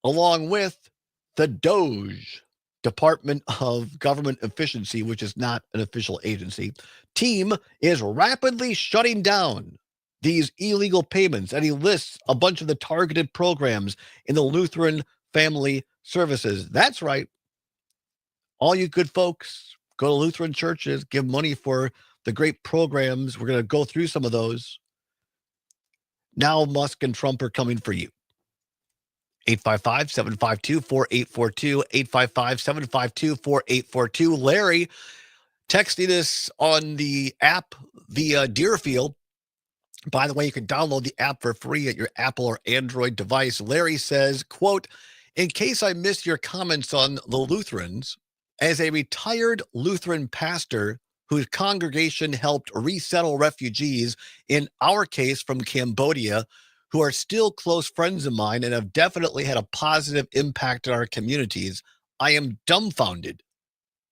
along with the DOGE, Department of Government Efficiency, which is not an official agency, team is rapidly shutting down these illegal payments. And he lists a bunch of the targeted programs in the Lutheran Family Services. That's right. All you good folks, go to Lutheran churches, give money for the great programs. We're going to go through some of those. Now Musk and Trump are coming for you. 855-752-4842, 855-752-4842. Larry texting us on the app via Deerfield. By the way, you can download the app for free at your Apple or Android device. Larry says, quote, in case I missed your comments on the Lutherans, as a retired Lutheran pastor whose congregation helped resettle refugees, in our case from Cambodia, who are still close friends of mine and have definitely had a positive impact on our communities, I am dumbfounded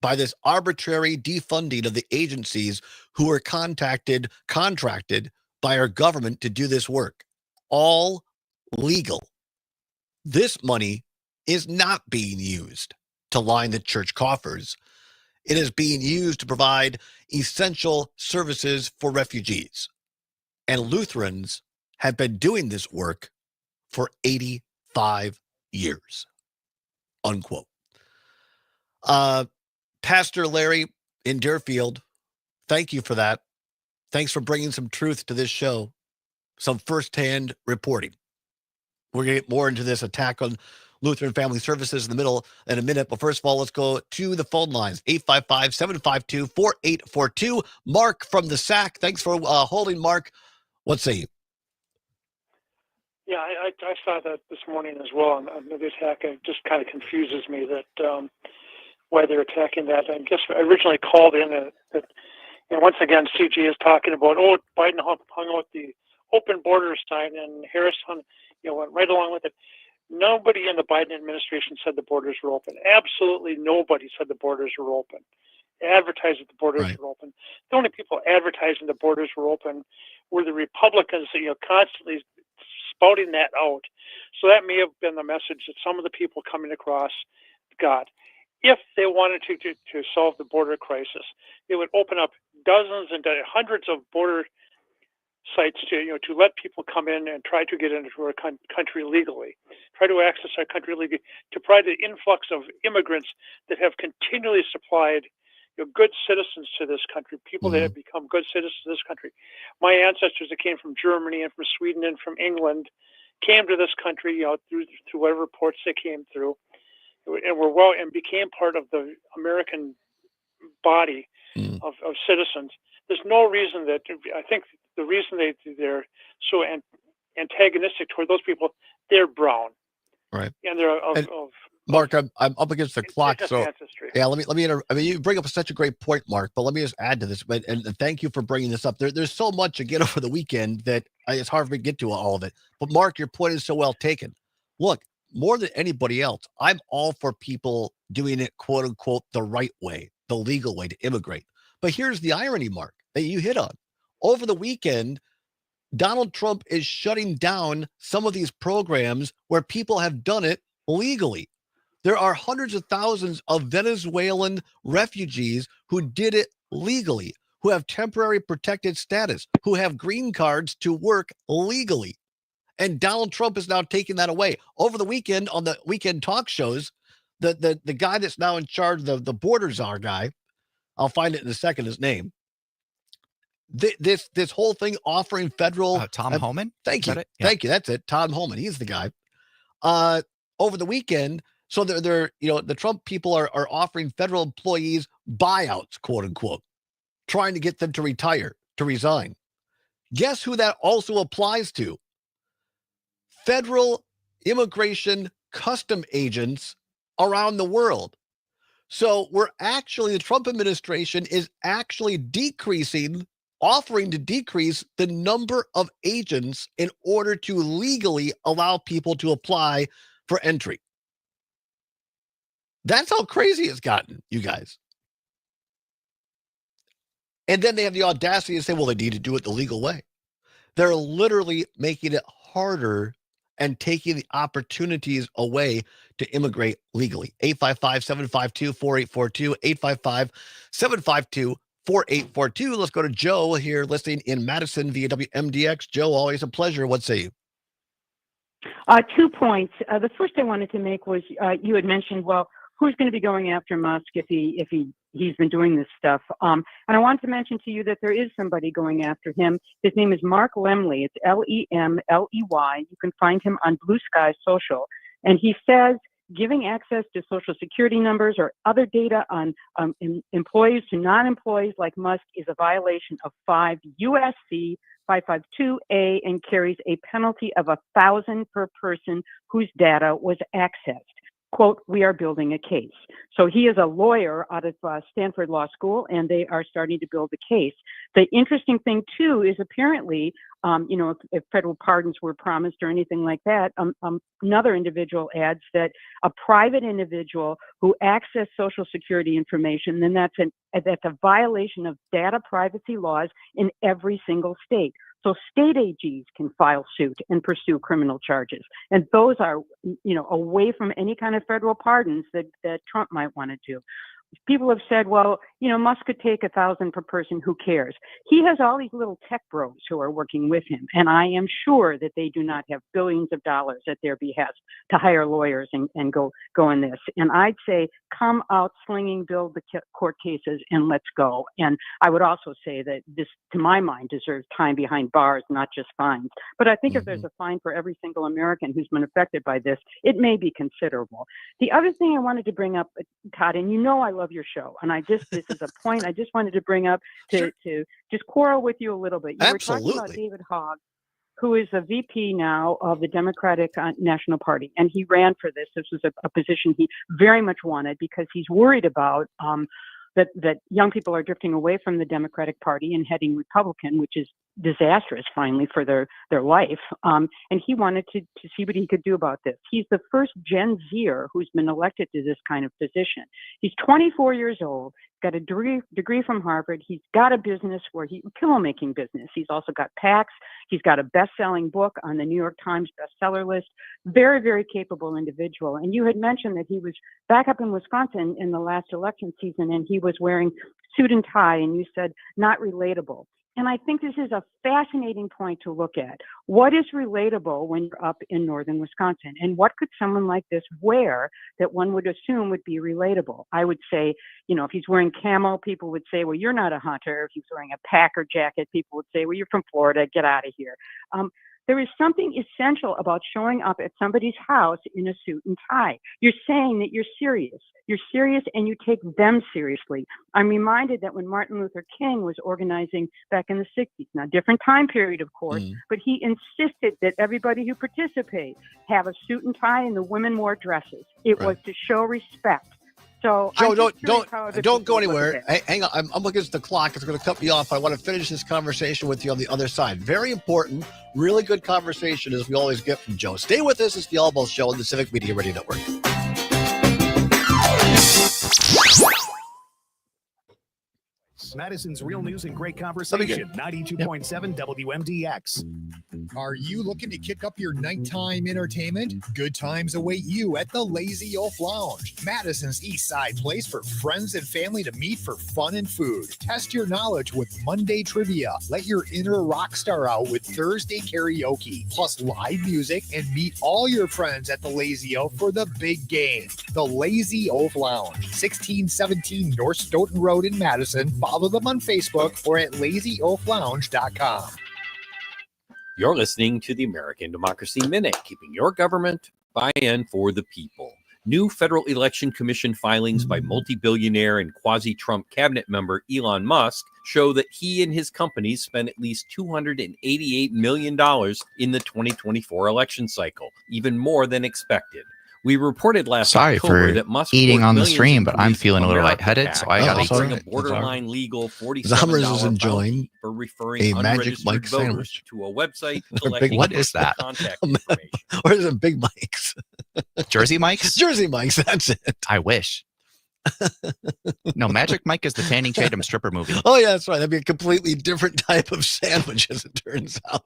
by this arbitrary defunding of the agencies who were contracted by our government to do this work. All legal. This money is not being used to line the church coffers. It is being used to provide essential services for refugees. And Lutherans have been doing this work for 85 years. Unquote. Pastor Larry in Deerfield, thank you for that. Thanks for bringing some truth to this show, some firsthand reporting. We're going to get more into this attack on Lutheran Family Services in a minute. But first of all, let's go to the phone lines. 855-752-4842. Mark from the SAC. Thanks for holding, Mark. What say you? Yeah, I saw that this morning as well. And the attack, it just kind of confuses me that why they're attacking that. I guess I originally called in that, and once again, CG is talking about, Biden hung out the open border sign, and Harris went right along with it. Nobody in the Biden administration said the borders were open. Absolutely nobody said the borders were open. Advertised that the borders were open. The only people advertising the borders were open were the Republicans, constantly spouting that out. So that may have been the message that some of the people coming across got. If they wanted to solve the border crisis, they would open up dozens and hundreds of border sites to let people come in and try to get into our country legally, try to access our country legally, to provide the influx of immigrants that have continually supplied good citizens to this country, people that have become good citizens of this country. My ancestors that came from Germany and from Sweden and from England came to this country, through whatever ports they came through, and became part of the American body of citizens. There's no reason that, I think the reason they're so antagonistic toward those people, they're brown. Right. And they're Mark, I'm up against the clock, so ancestry. yeah. Let me. I mean, you bring up such a great point, Mark. But let me just add to this. And thank you for bringing this up. There's so much again over the weekend that it's hard for me to get to all of it. But Mark, your point is so well taken. Look, more than anybody else, I'm all for people doing it, quote unquote, the right way, the legal way to immigrate. But here's the irony, Mark, that you hit on. Over the weekend, Donald Trump is shutting down some of these programs where people have done it legally. There are hundreds of thousands of Venezuelan refugees who did it legally, who have temporary protected status, who have green cards to work legally. And Donald Trump is now taking that away. Over the weekend, on the weekend talk shows, the guy that's now in charge, the border czar guy, I'll find it in a second, his name. This whole thing offering federal Tom Homan. Thank you. Yeah. Thank you. That's it. Tom Homan. He's the guy. Over the weekend, so they're the Trump people are offering federal employees buyouts, quote unquote, trying to get them to retire, to resign. Guess who that also applies to? Federal immigration custom agents around the world. So the Trump administration is actually offering to decrease the number of agents in order to legally allow people to apply for entry. That's how crazy it's gotten, you guys. And then they have the audacity to say, well, they need to do it the legal way. They're literally making it harder and taking the opportunities away to immigrate legally. 855-752-4842, 855-752-4842. Let's go to Joe here listening in Madison via WMDX. Joe, always a pleasure. What say you? 2 points. The first I wanted to make was you had mentioned, well, who's going to be going after Musk if he's been doing this stuff? And I wanted to mention to you that there is somebody going after him. His name is Mark Lemley. It's Lemley. You can find him on Blue Sky Social. And he says giving access to Social Security numbers or other data on employees to non-employees like Musk is a violation of 5 USC 552A and carries a penalty of $1,000 per person whose data was accessed. Quote, we are building a case. So he is a lawyer out of Stanford Law School, and they are starting to build a case. The interesting thing, too, is apparently, if federal pardons were promised or anything like that, another individual adds that a private individual who accessed Social Security information, then that's a violation of data privacy laws in every single state. So state AGs can file suit and pursue criminal charges. And those are, away from any kind of federal pardons that Trump might want to do. People have said, well, Musk could take $1,000 per person. Who cares? He has all these little tech bros who are working with him. And I am sure that they do not have billions of dollars at their behest to hire lawyers and go in this. And I'd say, come out slinging, build the court cases, and let's go. And I would also say that this, to my mind, deserves time behind bars, not just fines. But I think if there's a fine for every single American who's been affected by this, it may be considerable. The other thing I wanted to bring up, Todd, and I love your show, and this is a point I just wanted to bring up to just quarrel with you a little bit. You were talking about David Hogg, who is a VP now of the Democratic National Party, and he ran for this. This was a position he very much wanted because he's worried about that young people are drifting away from the Democratic Party and heading Republican, which is disastrous, finally, for their life. And he wanted to see what he could do about this. He's the first Gen Zer who's been elected to this kind of position. He's 24 years old, got a degree from Harvard. He's got a business pillow-making business. He's also got PACs. He's got a best-selling book on the New York Times bestseller list. Very, very capable individual. And you had mentioned that he was back up in Wisconsin in the last election season, and he was wearing suit and tie, and you said not relatable. And I think this is a fascinating point to look at. What is relatable when you're up in northern Wisconsin? And what could someone like this wear that one would assume would be relatable? I would say, if he's wearing camo, people would say, well, you're not a hunter. If he's wearing a Packer jacket, people would say, well, you're from Florida, get out of here. There is something essential about showing up at somebody's house in a suit and tie. You're saying that you're serious. You're serious and you take them seriously. I'm reminded that when Martin Luther King was organizing back in the 60s, now different time period, of course, but he insisted that everybody who participate have a suit and tie and the women wore dresses. It was to show respect. So Joe, don't go anywhere. Hey, hang on. I'm looking at the clock. It's going to cut me off. I want to finish this conversation with you on the other side. Very important, really good conversation as we always get from Joe. Stay with us. It's the Allbaugh Show on the Civic Media Radio Network. Madison's real news and great conversation. 92.7 WMDX. Are you looking to kick up your nighttime entertainment? Good times await you at the Lazy Oaf Lounge, Madison's East Side place for friends and family to meet for fun and food. Test your knowledge with Monday trivia. Let your inner rock star out with Thursday karaoke, plus live music, and meet all your friends at the Lazy Oaf for the big game. The Lazy Oaf Lounge, 1617 North Stoughton Road in Madison. Follow them on Facebook or at lazyoaflounge.com. You're listening to the American Democracy Minute, keeping your government by and for the people. New Federal Election Commission filings by multi-billionaire and quasi-Trump cabinet member Elon Musk show that he and his companies spent at least $288 million in the 2024 election cycle, even more than expected. We reported last October that Musk eating on the stream, but I'm feeling a little lightheaded, so I gotta bring a borderline legal $47 Zommers is enjoying for referring a Magic unregistered Mike voters sandwich to a website Big- collecting What is that? contact information. or is it Big Mike's? Jersey Mike's? Jersey Mike's, that's it. I wish. No, Magic Mike is the Channing Tatum stripper movie. Oh, yeah, that's right. That'd be a completely different type of sandwich, as it turns out.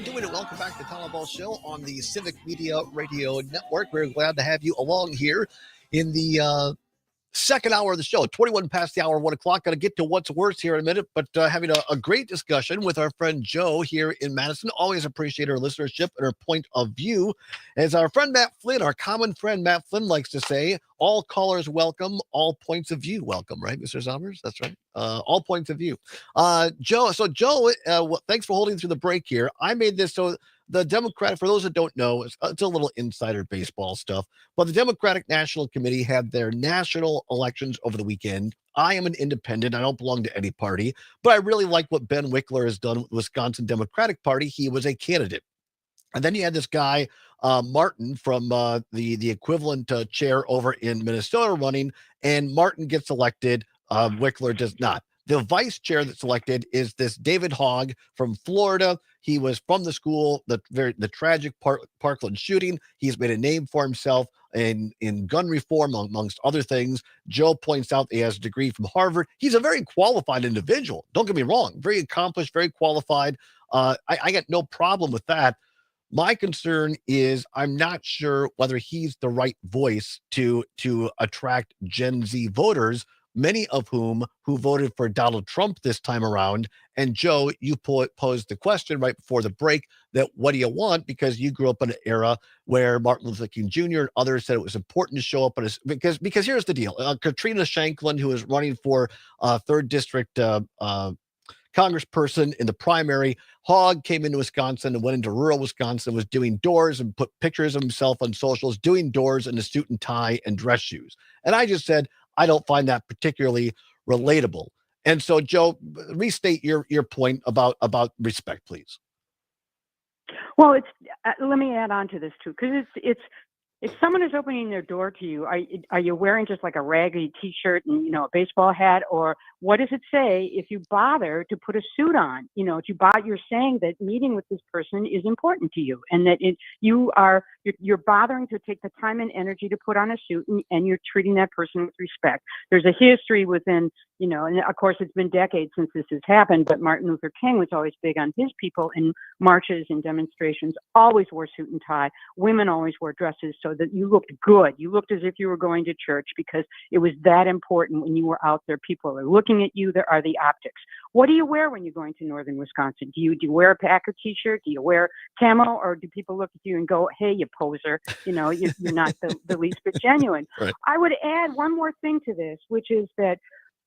Doing it. Welcome back to the Allbaugh Show on the Civic Media Radio Network. We're glad to have you along here in the second hour of the show, 21 past the hour, 1 o'clock. Got to get to what's worse here in a minute, but having a great discussion with our friend Joe here in Madison. Always appreciate her listenership and her point of view. As our friend Matt Flynn, our common friend Matt Flynn likes to say, all callers welcome, all points of view welcome, right, Mr. Zommers? That's right. All points of view. Joe, thanks for holding through the break here. I made this so the Democratic, for those that don't know, it's a little insider baseball stuff, but the Democratic National Committee had their national elections over the weekend. I am an independent. I don't belong to any party, but I really like what Ben Wickler has done with the Wisconsin Democratic Party. He was a candidate. And then you had this guy, Martin, from the equivalent chair over in Minnesota running, and Martin gets elected. Wickler does not. The vice chair that's elected is this David Hogg from Florida. He was from the school, the tragic Parkland shooting. He's made a name for himself in gun reform, amongst other things. Joe points out he has a degree from Harvard. He's a very qualified individual. Don't get me wrong. Very accomplished, very qualified. I got no problem with that. My concern is I'm not sure whether he's the right voice to attract Gen Z voters, many of who voted for Donald Trump this time around. And Joe, you posed the question right before the break that what do you want? Because you grew up in an era where Martin Luther King Jr. and others said it was important to show up because here's the deal. Katrina Shanklin, who is running for 3rd District congressperson in the primary, Hogg came into Wisconsin and went into rural Wisconsin, was doing doors and put pictures of himself on socials, doing doors in a suit and tie and dress shoes. And I just said, I don't find that particularly relatable. And so, Joe, restate your point about respect, please. Well, it's let me add on to this too, because it's if someone is opening their door to you, are you wearing just like a raggedy T-shirt and a baseball hat, or what does it say if you bother to put a suit on? You're saying that meeting with this person is important to you, and that you're bothering to take the time and energy to put on a suit, and you're treating that person with respect. There's a history within And of course it's been decades since this has happened, but Martin Luther King was always big on his people in marches and demonstrations, always wore suit and tie. Women always wore dresses so that you looked good. You looked as if you were going to church because it was that important when you were out there. People are looking at you. There are the optics. What do you wear when you're going to northern Wisconsin? Do you wear a Packer t-shirt? Do you wear camo? Or do people look at you and go, hey, you poser, you're not the least bit genuine. Right. I would add one more thing to this, which is that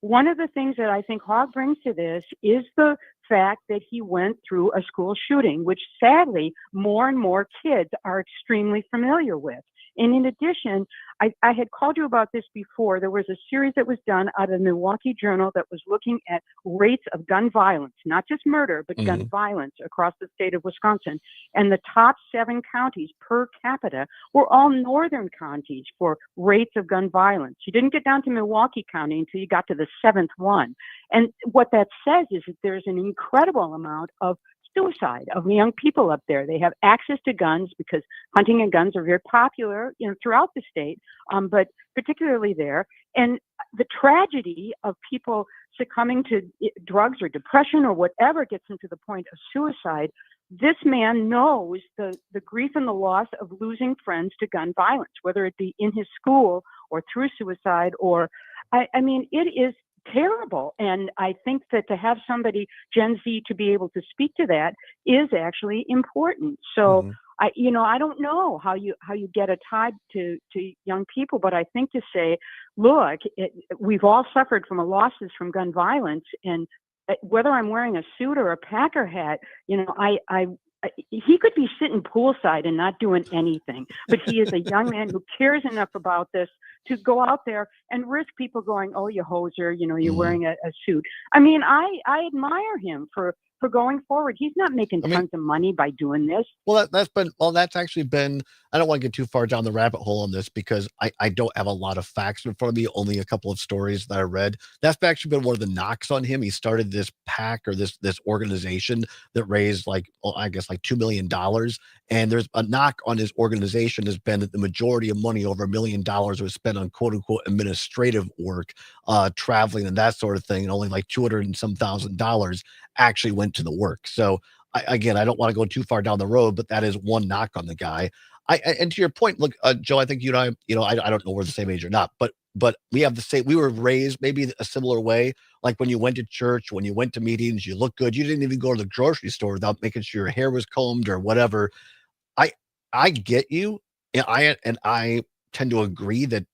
one of the things that I think Hogg brings to this is the fact that he went through a school shooting, which sadly more and more kids are extremely familiar with. And in addition, I had called you about this before. There was a series that was done out of the Milwaukee Journal that was looking at rates of gun violence, not just murder, but gun violence across the state of Wisconsin. And the top 7 counties per capita were all northern counties for rates of gun violence. You didn't get down to Milwaukee County until you got to the 7th one. And what that says is that there's an incredible amount of suicide of young people up there. They have access to guns because hunting and guns are very popular, throughout the state, but particularly there. And the tragedy of people succumbing to drugs or depression or whatever gets them to the point of suicide. This man knows the grief and the loss of losing friends to gun violence, whether it be in his school or through suicide or, I mean, it is terrible. And I think that to have somebody Gen Z to be able to speak to that is actually important. So I don't know how you get a tie to young people, but I think to say, look, we've all suffered from losses from gun violence, and whether I'm wearing a suit or a Packer hat, he could be sitting poolside and not doing anything, but he is a young man who cares enough about this to go out there and risk people going, oh, you hoser, you're wearing a suit. I mean, I admire him for going forward. He's not making tons of money by doing this. Well, that's actually been, I don't want to get too far down the rabbit hole on this because I don't have a lot of facts in front of me, only a couple of stories that I read. That's actually been one of the knocks on him. He started this PAC or this organization that raised $2 million. And there's a knock on his organization has been that the majority of money, over $1 million, was spent on quote unquote administrative work, traveling and that sort of thing. And only like $200 and some $1,000 actually went to the work. So I don't want to go too far down the road, but that is one knock on the guy. And to your point, look, Joe, I think you and I don't know we're the same age or not, but we have the same, we were raised maybe a similar way. Like when you went to church, when you went to meetings, you looked good. You didn't even go to the grocery store without making sure your hair was combed or whatever. I get you. And I tend to agree that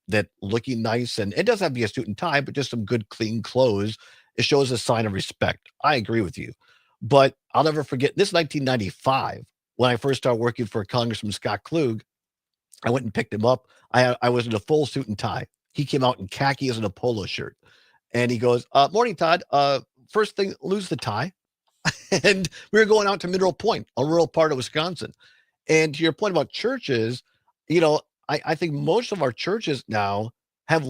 looking nice, and it doesn't have to be a suit and tie, but just some good, clean clothes, it shows a sign of respect. I agree with you. But I'll never forget, this 1995, when I first started working for Congressman Scott Klug, I went and picked him up. I was in a full suit and tie. He came out in khakis and a polo shirt. And he goes, morning, Todd. First thing, lose the tie. And we were going out to Mineral Point, a rural part of Wisconsin. And to your point about churches, I think most of our churches now have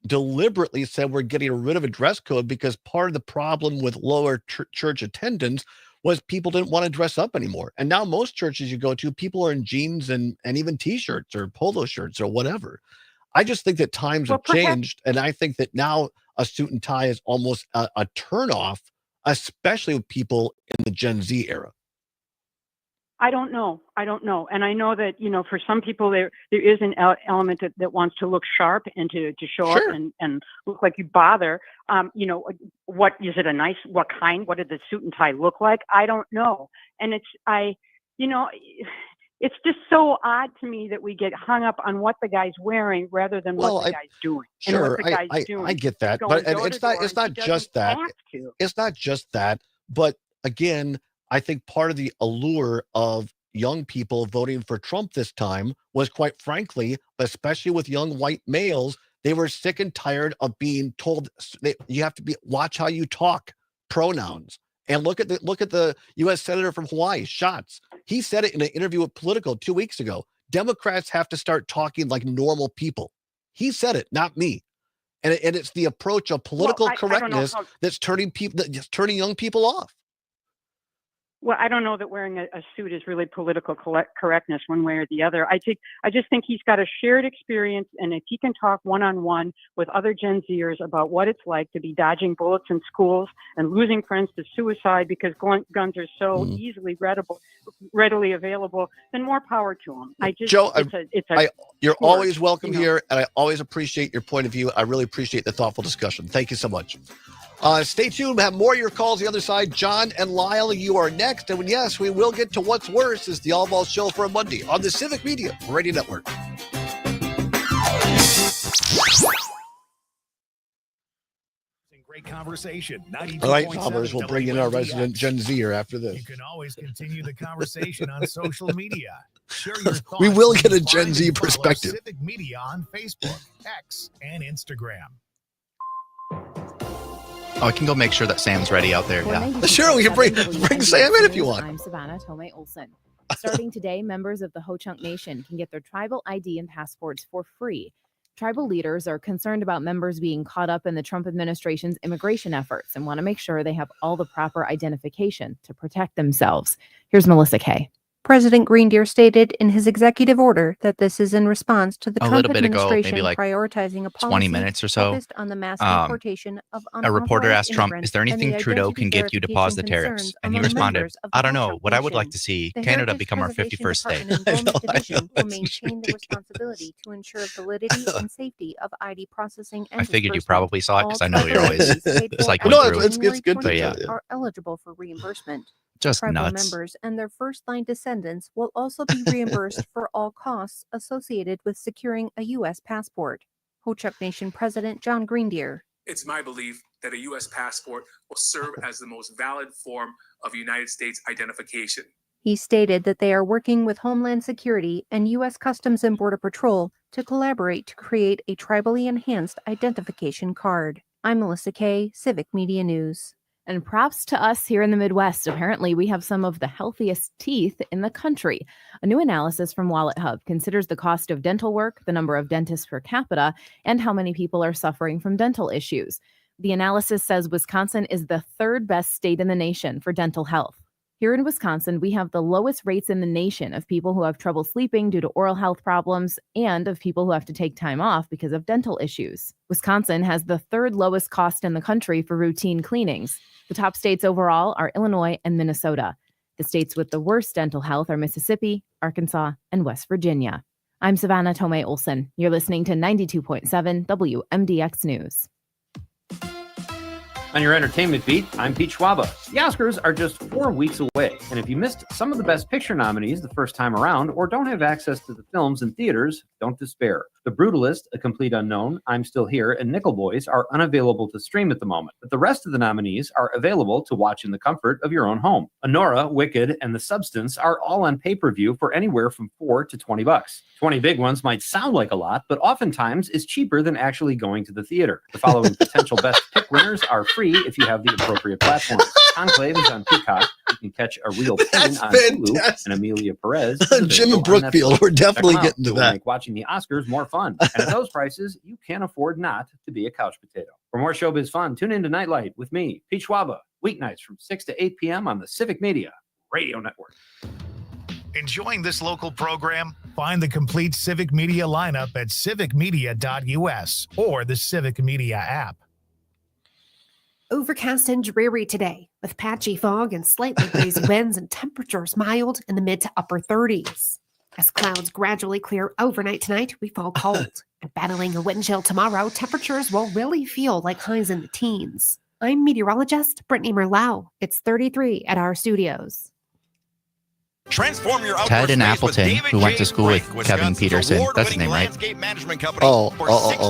deliberately said we're getting rid of a dress code because part of the problem with lower church attendance was people didn't want to dress up anymore. And now most churches you go to, people are in jeans and even t-shirts or polo shirts or whatever. I just think that times have changed. And I think that now a suit and tie is almost a turnoff, especially with people in the Gen Z era. I don't know. And I know that, for some people there is an element that wants to look sharp and to show up and look like you bother. What is it what did the suit and tie look like? I don't know. And it's just so odd to me that we get hung up on what the guy's wearing rather than what the guy's doing. Sure, and what the guy's doing. I get that. But it's not just that. It's not just that. But again, I think part of the allure of young people voting for Trump this time was, quite frankly, especially with young white males, they were sick and tired of being told you have to watch how you talk, pronouns. And look at the U.S. Senator from Hawaii, Schatz. He said it in an interview with Politico 2 weeks ago. Democrats have to start talking like normal people. He said it, not me. And it's the approach of political correctness that's turning young people off. Well, I don't know that wearing a suit is really political correctness one way or the other. I just think he's got a shared experience, and if he can talk one-on-one with other Gen Zers about what it's like to be dodging bullets in schools and losing friends to suicide because guns are so easily readily available, then more power to him. Joe, you're sport, always welcome here, and I always appreciate your point of view. I really appreciate the thoughtful discussion. Thank you so much. Stay tuned. We'll have more of your calls the other side. John and Lyle, you are next. And yes, we will get to What's Worse is the Allbaugh Show for a Monday on the Civic Media Radio Network. Great conversation. All right, Thomas, we'll bring in our resident Gen Zer after this. You can always continue the conversation on social media. Share your thoughts. We will get a Gen Z perspective. Civic Media on Facebook, X, and Instagram. Oh, I can go make sure that Sam's ready out there. Yeah. Sure, we can bring Sam in if you want. I'm Savannah Tomei Olson. Starting today, members of the Ho-Chunk Nation can get their tribal ID and passports for free. Tribal leaders are concerned about members being caught up in the Trump administration's immigration efforts and want to make sure they have all the proper identification to protect themselves. Here's Melissa Kay. President Greendeer stated in his executive order that this is in response to the Trump administration prioritizing a policy 20 minutes or so, focused on the mass deportation of a reporter asked Trump, is there anything Trudeau can give you to pause the tariffs? And he responded, I don't know. What I would like to see, Canada become our 51st state. Division will maintain the responsibility to ensure validity and safety of ID processing and I figured you probably saw it because I know you're always cycling through. It's good. But yeah. Are eligible for reimbursement. Just Tribal nuts. members and their first-line descendants will also be reimbursed for all costs associated with securing a U.S. passport. Ho-Chunk Nation President John Greendeer. It's my belief that a U.S. passport will serve as the most valid form of United States identification. He stated that they are working with Homeland Security and U.S. Customs and Border Patrol to collaborate to create a tribally enhanced identification card. I'm Melissa Kay, Civic Media News. And props to us here in the Midwest. Apparently, we have some of the healthiest teeth in the country. A new analysis from Wallet Hub considers the cost of dental work, the number of dentists per capita, and how many people are suffering from dental issues. The analysis says Wisconsin is the third best state in the nation for dental health. Here in Wisconsin, we have the lowest rates in the nation of people who have trouble sleeping due to oral health problems and of people who have to take time off because of dental issues. Wisconsin has the third lowest cost in the country for routine cleanings. The top states overall are Illinois and Minnesota. The states with the worst dental health are Mississippi, Arkansas, and West Virginia. I'm Savannah Tomei Olson. You're listening to 92.7 WMDX News. On your entertainment beat, I'm Pete Schwaba. The Oscars are just 4 weeks away, and if you missed some of the Best Picture nominees the first time around or don't have access to the films in theaters, don't despair. The Brutalist, A Complete Unknown, I'm Still Here, and Nickel Boys are unavailable to stream at the moment, but the rest of the nominees are available to watch in the comfort of your own home. Honora, Wicked, and The Substance are all on pay-per-view for anywhere from $4 to $20. 20 big ones might sound like a lot, but oftentimes is cheaper than actually going to the theater. The following potential Best Pick winners are free if you have the appropriate platforms. Conclave is on Peacock. You can catch A Real Pain on Hulu, and Amelia Perez. Jim and Brookfield, we're definitely getting to that. Make watching the Oscars more fun. And at those prices, you can't afford not to be a couch potato. For more showbiz fun, tune in to Nightlight with me, Pete Schwaba, weeknights from 6 to 8 p.m. on the Civic Media Radio Network. Enjoying this local program? Find the complete Civic Media lineup at civicmedia.us or the Civic Media app. Overcast and dreary today, with patchy fog and slightly breezy winds and temperatures mild in the mid to upper 30s. As clouds gradually clear overnight tonight, we fall cold. And battling a wind chill tomorrow, temperatures will really feel like highs in the teens. I'm meteorologist Brittany Merlau. It's 33 at our studios. Transform your Ted in Appleton, who went to school with Kevin Peterson. That's his name, right? Oh.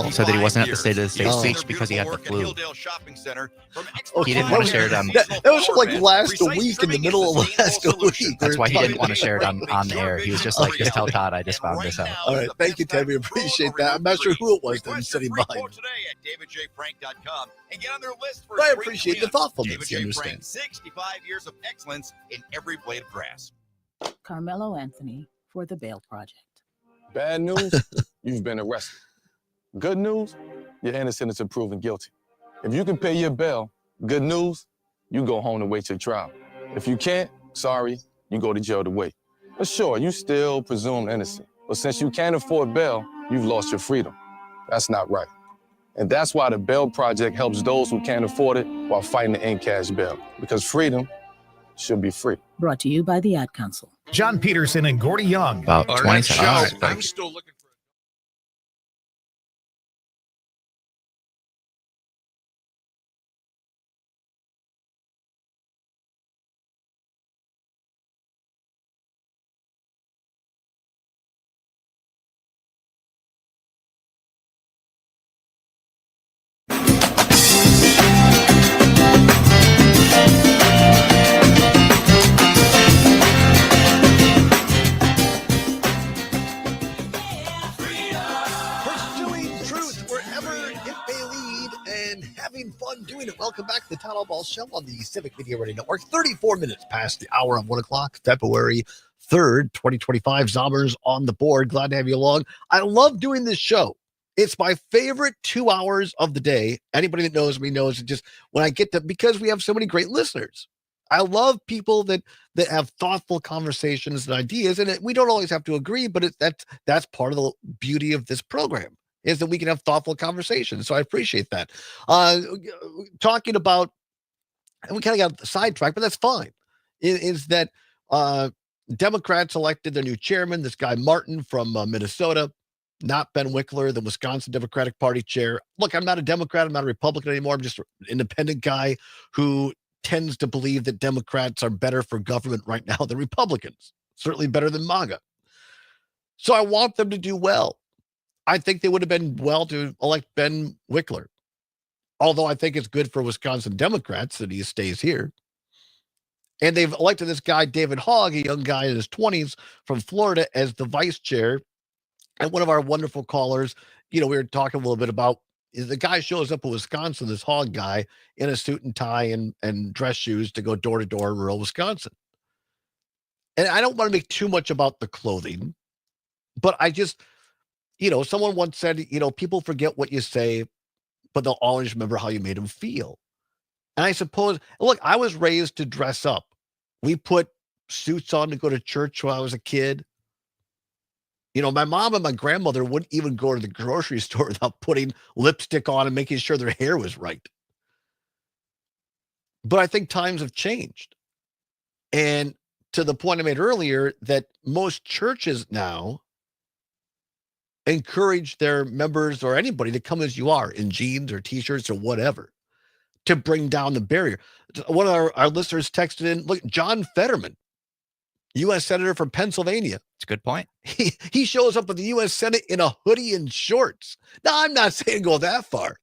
Said that he wasn't at the State of the State speech because he had the flu. He didn't want to share it on. That was like last week, in the middle of last week. That's why he didn't want to share it on the air. He was just like, just tell Todd I just found this out. All right, thank you, Ted. We appreciate that. I'm not sure who it was that was sitting behind. But I appreciate the thoughtfulness. You understand. 65 years of excellence in every blade of grass. Carmelo Anthony for the Bail Project. Bad news, you've been arrested. Good news, you're innocent until proven guilty. If you can pay your bail, good news, you go home and wait your trial. If you can't, Sorry, you go to jail to wait. But sure, you still presumed innocent. But since you can't afford bail, you've lost your freedom. That's not right. And that's why the Bail Project helps those who can't afford it while fighting to end cash bail. Because freedom should be free. Brought to you by the Ad Council. John Peterson and Gordy Young. About Our 20 next seconds. show. I'm still looking for. Pursuing truth wherever it may lead and having fun doing it. Welcome back to the Todd Allbaugh Show on the Civic Media Radio Network. 34 minutes past the hour of 1 o'clock, February 3rd, 2025. Zombers on the board. Glad to have you along. I love doing this show. It's my favorite 2 hours of the day. Anybody that knows me knows it just when I get to, because we have so many great listeners. I love people that have thoughtful conversations and ideas, and we don't always have to agree, but that's part of the beauty of this program is that we can have thoughtful conversations. So I appreciate that. Talking about, and we kind of got sidetracked, but that's fine. Is that Democrats elected their new chairman, this guy Martin from Minnesota, not Ben Wickler, the Wisconsin Democratic Party chair. Look, I'm not a Democrat. I'm not a Republican anymore. I'm just an independent guy who tends to believe that Democrats are better for government right now than Republicans, certainly better than MAGA. So I want them to do well. I think they would have been well to elect Ben Wickler, although I think it's good for Wisconsin Democrats that he stays here. And they've elected this guy, David Hogg, a young guy in his 20s from Florida, as the vice chair. And one of our wonderful callers, we were talking a little bit about the guy shows up in Wisconsin, this Hogg guy, in a suit and tie and dress shoes to go door to door in rural Wisconsin. And I don't want to make too much about the clothing, but I just, someone once said, people forget what you say, but they'll always remember how you made them feel. And I suppose, look, I was raised to dress up. We put suits on to go to church when I was a kid. My mom and my grandmother wouldn't even go to the grocery store without putting lipstick on and making sure their hair was right. But I think times have changed. And to the point I made earlier, that most churches now encourage their members or anybody to come as you are in jeans or t-shirts or whatever to bring down the barrier. One of our listeners texted in, look, John Fetterman, U.S. Senator from Pennsylvania. It's a good point. He shows up at the U.S. Senate in a hoodie and shorts. Now, I'm not saying go that far.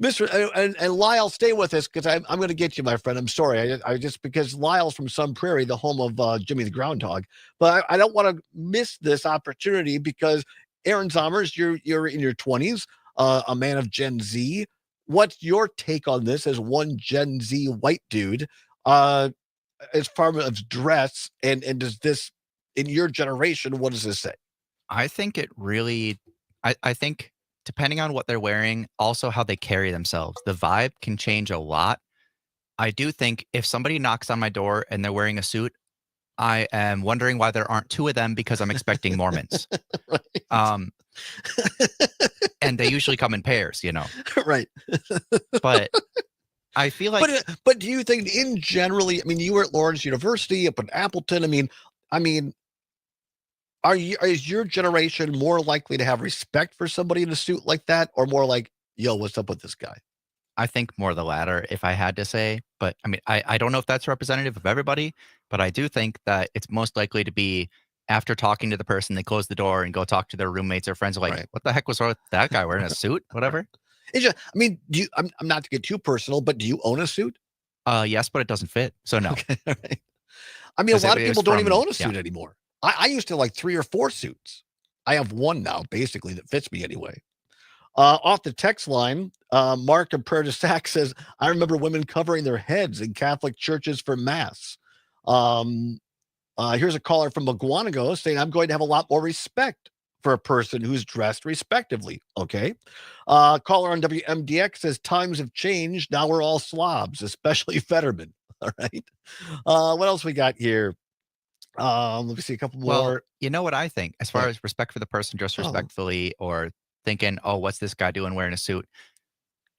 And Lyle, stay with us because I'm going to get you, my friend. I'm sorry. I just because Lyle's from Sun Prairie, the home of Jimmy the Groundhog. But I don't want to miss this opportunity because Aaron Zommers, you're in your 20s, a man of Gen Z. What's your take on this as one Gen Z white dude? As far as dress and does this in your generation, what does this say? I think it really, I think depending on what they're wearing, also how they carry themselves, the vibe can change a lot. I do think if somebody knocks on my door and they're wearing a suit, I am wondering why there aren't two of them because I'm expecting Mormons. And they usually come in pairs, Right. But I feel like, but do you think in generally, you were at Lawrence University up in Appleton. Is your generation more likely to have respect for somebody in a suit like that, or more like, yo, what's up with this guy? I think more the latter, if I had to say. But I don't know if that's representative of everybody, but I do think that it's most likely to be after talking to the person, they close the door and go talk to their roommates or friends. Like, what the heck was wrong with that guy wearing a suit? Whatever. It's just, do you? I'm not to get too personal, but do you own a suit? Yes, but it doesn't fit, so no. Okay, all right. A lot of people don't even own a suit anymore. I used to like 3 or 4 suits. I have one now, basically, that fits me anyway. Off the text line, Mark in Prairie du Sac says, I remember women covering their heads in Catholic churches for Mass. Here's a caller from Maguanago saying, I'm going to have a lot more respect for a person who's dressed respectively. Okay. Caller on WMDX says, times have changed. Now we're all slobs, especially Fetterman. All right. What else we got here? Let me see a couple more. Well, you know what I think? As far as respect for the person dressed respectfully or thinking, oh, what's this guy doing wearing a suit?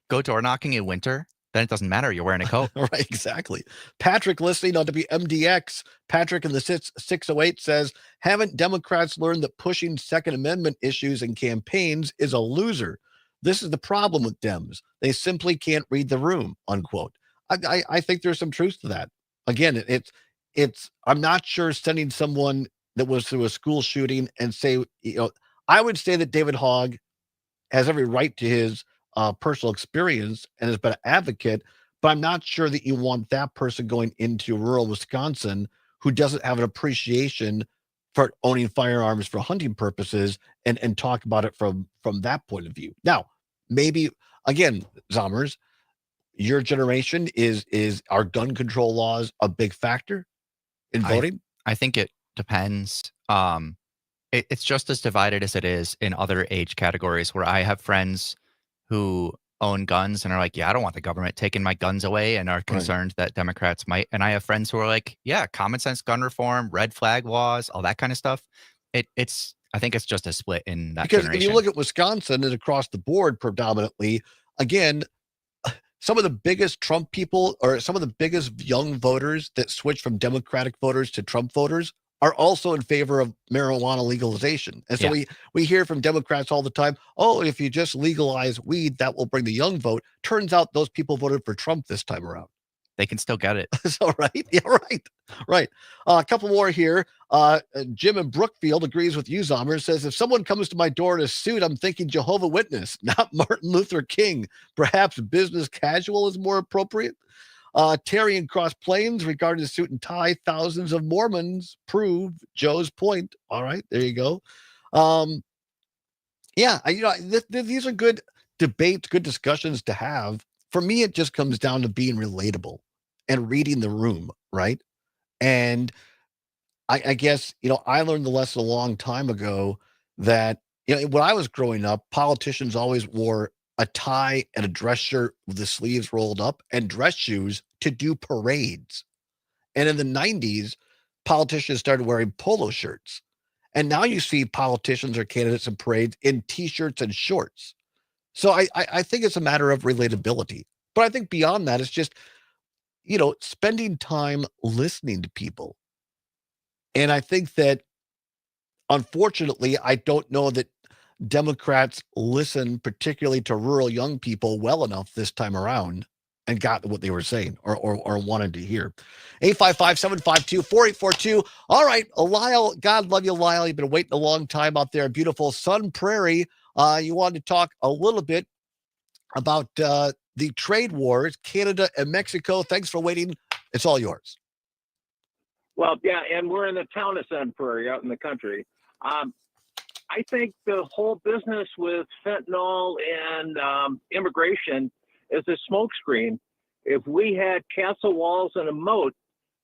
Go door knocking in winter, then it doesn't matter. You're wearing a coat. Right, exactly. Patrick listening on WMDX. Patrick in the 608 says, haven't Democrats learned that pushing Second Amendment issues in campaigns is a loser? This is the problem with Dems. They simply can't read the room, unquote. I think there's some truth to that. Again, I'm not sure sending someone that was through a school shooting and say, I would say that David Hogg has every right to his personal experience and has been an advocate, but I'm not sure that you want that person going into rural Wisconsin who doesn't have an appreciation for owning firearms for hunting purposes and talk about it from that point of view. Now, maybe, again, Zommers, your generation is our gun control laws a big factor in voting? I think it depends. It's just as divided as it is in other age categories where I have friends who own guns and are like, yeah, I don't want the government taking my guns away and are concerned that Democrats might. And I have friends who are like, yeah, common sense gun reform, red flag laws, all that kind of stuff. I think it's just a split in that because generation. If you look at Wisconsin and across the board predominantly, again, some of the biggest Trump people or some of the biggest young voters that switch from Democratic voters to Trump voters are also in favor of marijuana legalization. And so we hear from Democrats all the time, oh, if you just legalize weed, that will bring the young vote. Turns out those people voted for Trump this time around. They can still get it. So, right? Yeah, right. A couple more here. Jim in Brookfield agrees with you, Zomer. Says, if someone comes to my door in a suit, I'm thinking Jehovah Witness, not Martin Luther King. Perhaps business casual is more appropriate. Terry in Cross Plains, regarding the suit and tie, thousands of Mormons prove Joe's point. All right, there you go. These are good debates, good discussions to have. For me, it just comes down to being relatable and reading the room, right? And I guess, I learned the lesson a long time ago that, when I was growing up, politicians always wore a tie and a dress shirt with the sleeves rolled up and dress shoes to do parades. And in the 90s, politicians started wearing polo shirts. And now you see politicians or candidates in parades in t-shirts and shorts. So I think it's a matter of relatability. But I think beyond that, it's just, spending time listening to people. And I think that, unfortunately, I don't know that Democrats listen particularly to rural young people well enough this time around and got what they were saying or wanted to hear. 855-752-4842. All right, Lyle, God love you, Lyle. You've been waiting a long time out there in beautiful Sun Prairie. You wanted to talk a little bit about the trade wars, Canada and Mexico. Thanks for waiting. It's all yours. Well, yeah, and we're in the town of Sun Prairie out in the country. I think the whole business with fentanyl and immigration is a smokescreen. If we had castle walls and a moat,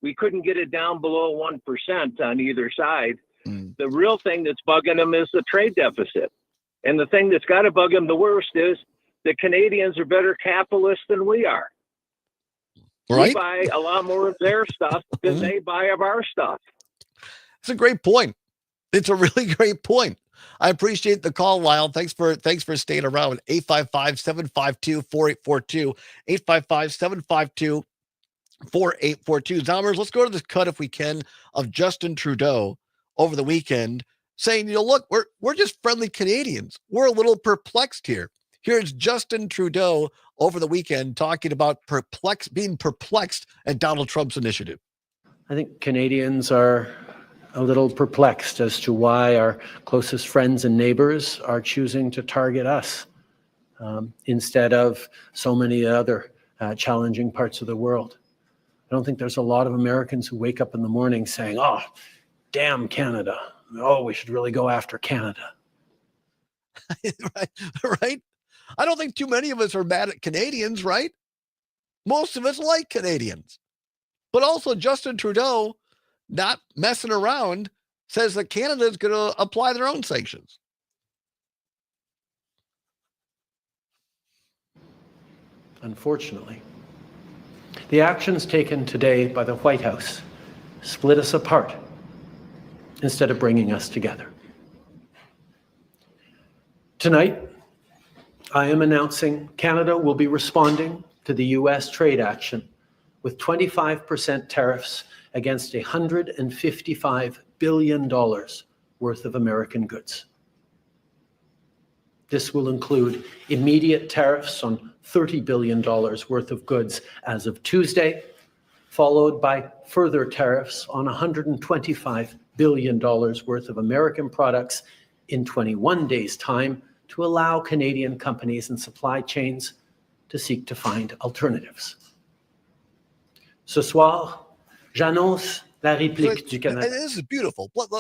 we couldn't get it down below 1% on either side. The real thing that's bugging them is the trade deficit. And the thing that's got to bug them the worst is the Canadians are better capitalists than we are. Right? We buy a lot more of their stuff than they buy of our stuff. It's a great point. It's a really great point. I appreciate the call, Lyle. Thanks for staying around. 855-752-4842. 855-752-4842. Zommers, let's go to this cut, if we can, of Justin Trudeau over the weekend saying, look, we're just friendly Canadians. We're a little perplexed here. Here's Justin Trudeau over the weekend talking about being perplexed at Donald Trump's initiative. I think Canadians are a little perplexed as to why our closest friends and neighbors are choosing to target us instead of so many other challenging parts of the world. I don't think there's a lot of Americans who wake up in the morning saying, oh, damn Canada. Oh, we should really go after Canada. Right? I don't think too many of us are mad at Canadians, right? Most of us like Canadians. But also Justin Trudeau, not messing around, says that Canada is going to apply their own sanctions. Unfortunately, The actions taken today by the White House split us apart instead of bringing us together. Tonight, I am announcing Canada will be responding to the U.S. trade action with 25% tariffs against $155 billion worth of American goods. This will include immediate tariffs on $30 billion worth of goods as of Tuesday, followed by further tariffs on $125 billion worth of American products in 21 days' time to allow Canadian companies and supply chains to seek to find alternatives. Ce soir, j'annonce la réplique du Canada. This is beautiful. Let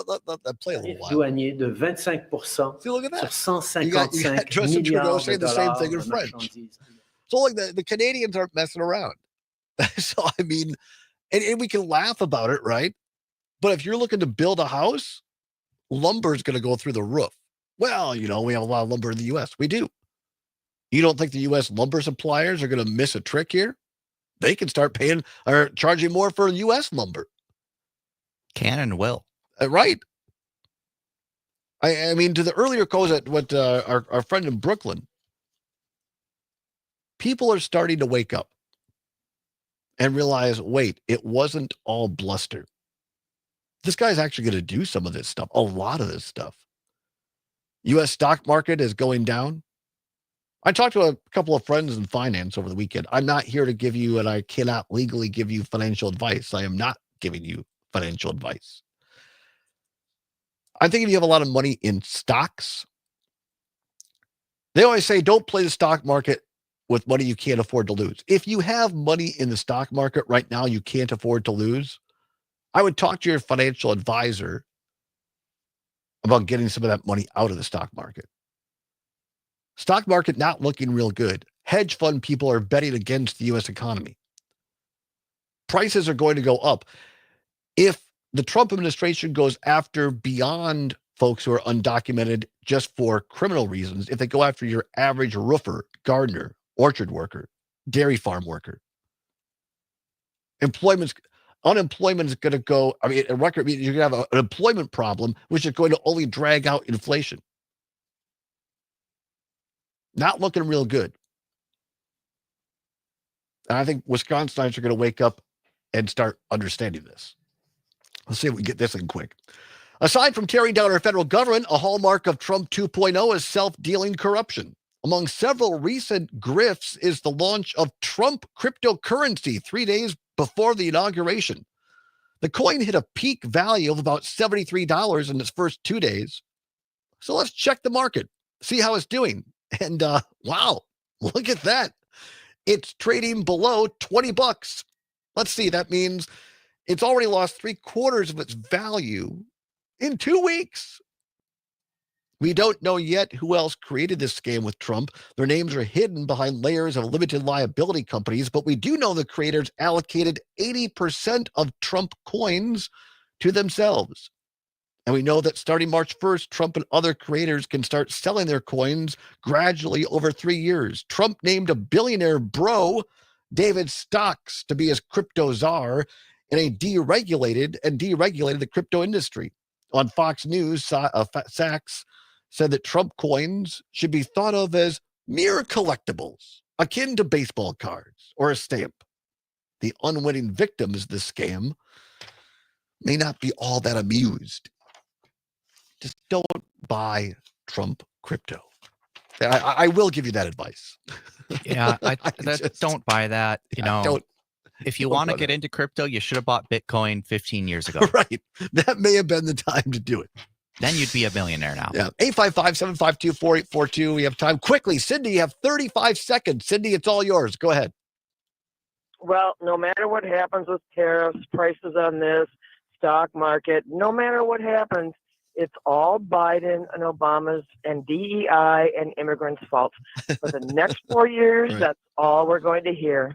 play a little while. Douanier de 25% See, look at that. sur You got 155 Justin Trudeau milliards de saying the same dollars thing in de French. marchandises. So like the Canadians aren't messing around. So I mean, and we can laugh about it, right? But if you're looking to build a house, lumber is going to go through the roof. Well, we have a lot of lumber in the U.S. We do. You don't think the U.S. lumber suppliers are going to miss a trick here? They can start paying or charging more for U.S. lumber. Can and will. Right. I mean, to the earlier calls at what our friend in Brooklyn, people are starting to wake up and realize, wait, it wasn't all bluster. This guy's actually going to do some of this stuff, a lot of this stuff. U.S. stock market is going down. I talked to a couple of friends in finance over the weekend. I'm not here to give you, and I cannot legally give you financial advice. I am not giving you financial advice. I think if you have a lot of money in stocks, they always say don't play the stock market with money you can't afford to lose. If you have money in the stock market right now you can't afford to lose, I would talk to your financial advisor about getting some of that money out of the stock market. Stock market not looking real good. Hedge fund people are betting against the U.S. economy. Prices are going to go up. If the Trump administration goes after beyond folks who are undocumented just for criminal reasons, if they go after your average roofer, gardener, orchard worker, dairy farm worker, unemployment is going to go, you're going to have an employment problem, which is going to only drag out inflation. Not looking real good. And I think Wisconsinites are going to wake up and start understanding this. Let's see if we can get this in quick. Aside from tearing down our federal government, a hallmark of Trump 2.0 is self-dealing corruption. Among several recent grifts is the launch of Trump cryptocurrency 3 days before the inauguration. The coin hit a peak value of about $73 in its first 2 days. So let's check the market, see how it's doing. And wow, look at that. It's trading below $20. Let's see, that means it's already lost 3/4 of its value in 2 weeks. We don't know yet who else created this scam with Trump. Their names are hidden behind layers of limited liability companies, but we do know the creators allocated 80% of Trump coins to themselves. And we know that starting March 1st, Trump and other creators can start selling their coins gradually over 3 years. Trump named a billionaire bro, David Stocks, to be his crypto czar, and deregulated the crypto industry. On Fox News, Sachs said that Trump coins should be thought of as mere collectibles, akin to baseball cards or a stamp. The unwitting victims of this scam may not be all that amused. Just don't buy Trump crypto. I will give you that advice. Yeah, don't buy that. If you want to get into crypto, you should have bought Bitcoin 15 years ago. Right. That may have been the time to do it. Then you'd be a millionaire now. Yeah. 855-752-4842. We have time. Quickly, Cindy, you have 35 seconds. Cindy, it's all yours. Go ahead. Well, no matter what happens with tariffs, prices on this, stock market, no matter what happens, it's all Biden and Obama's and DEI and immigrants' fault. For the next 4 years, right. That's all we're going to hear.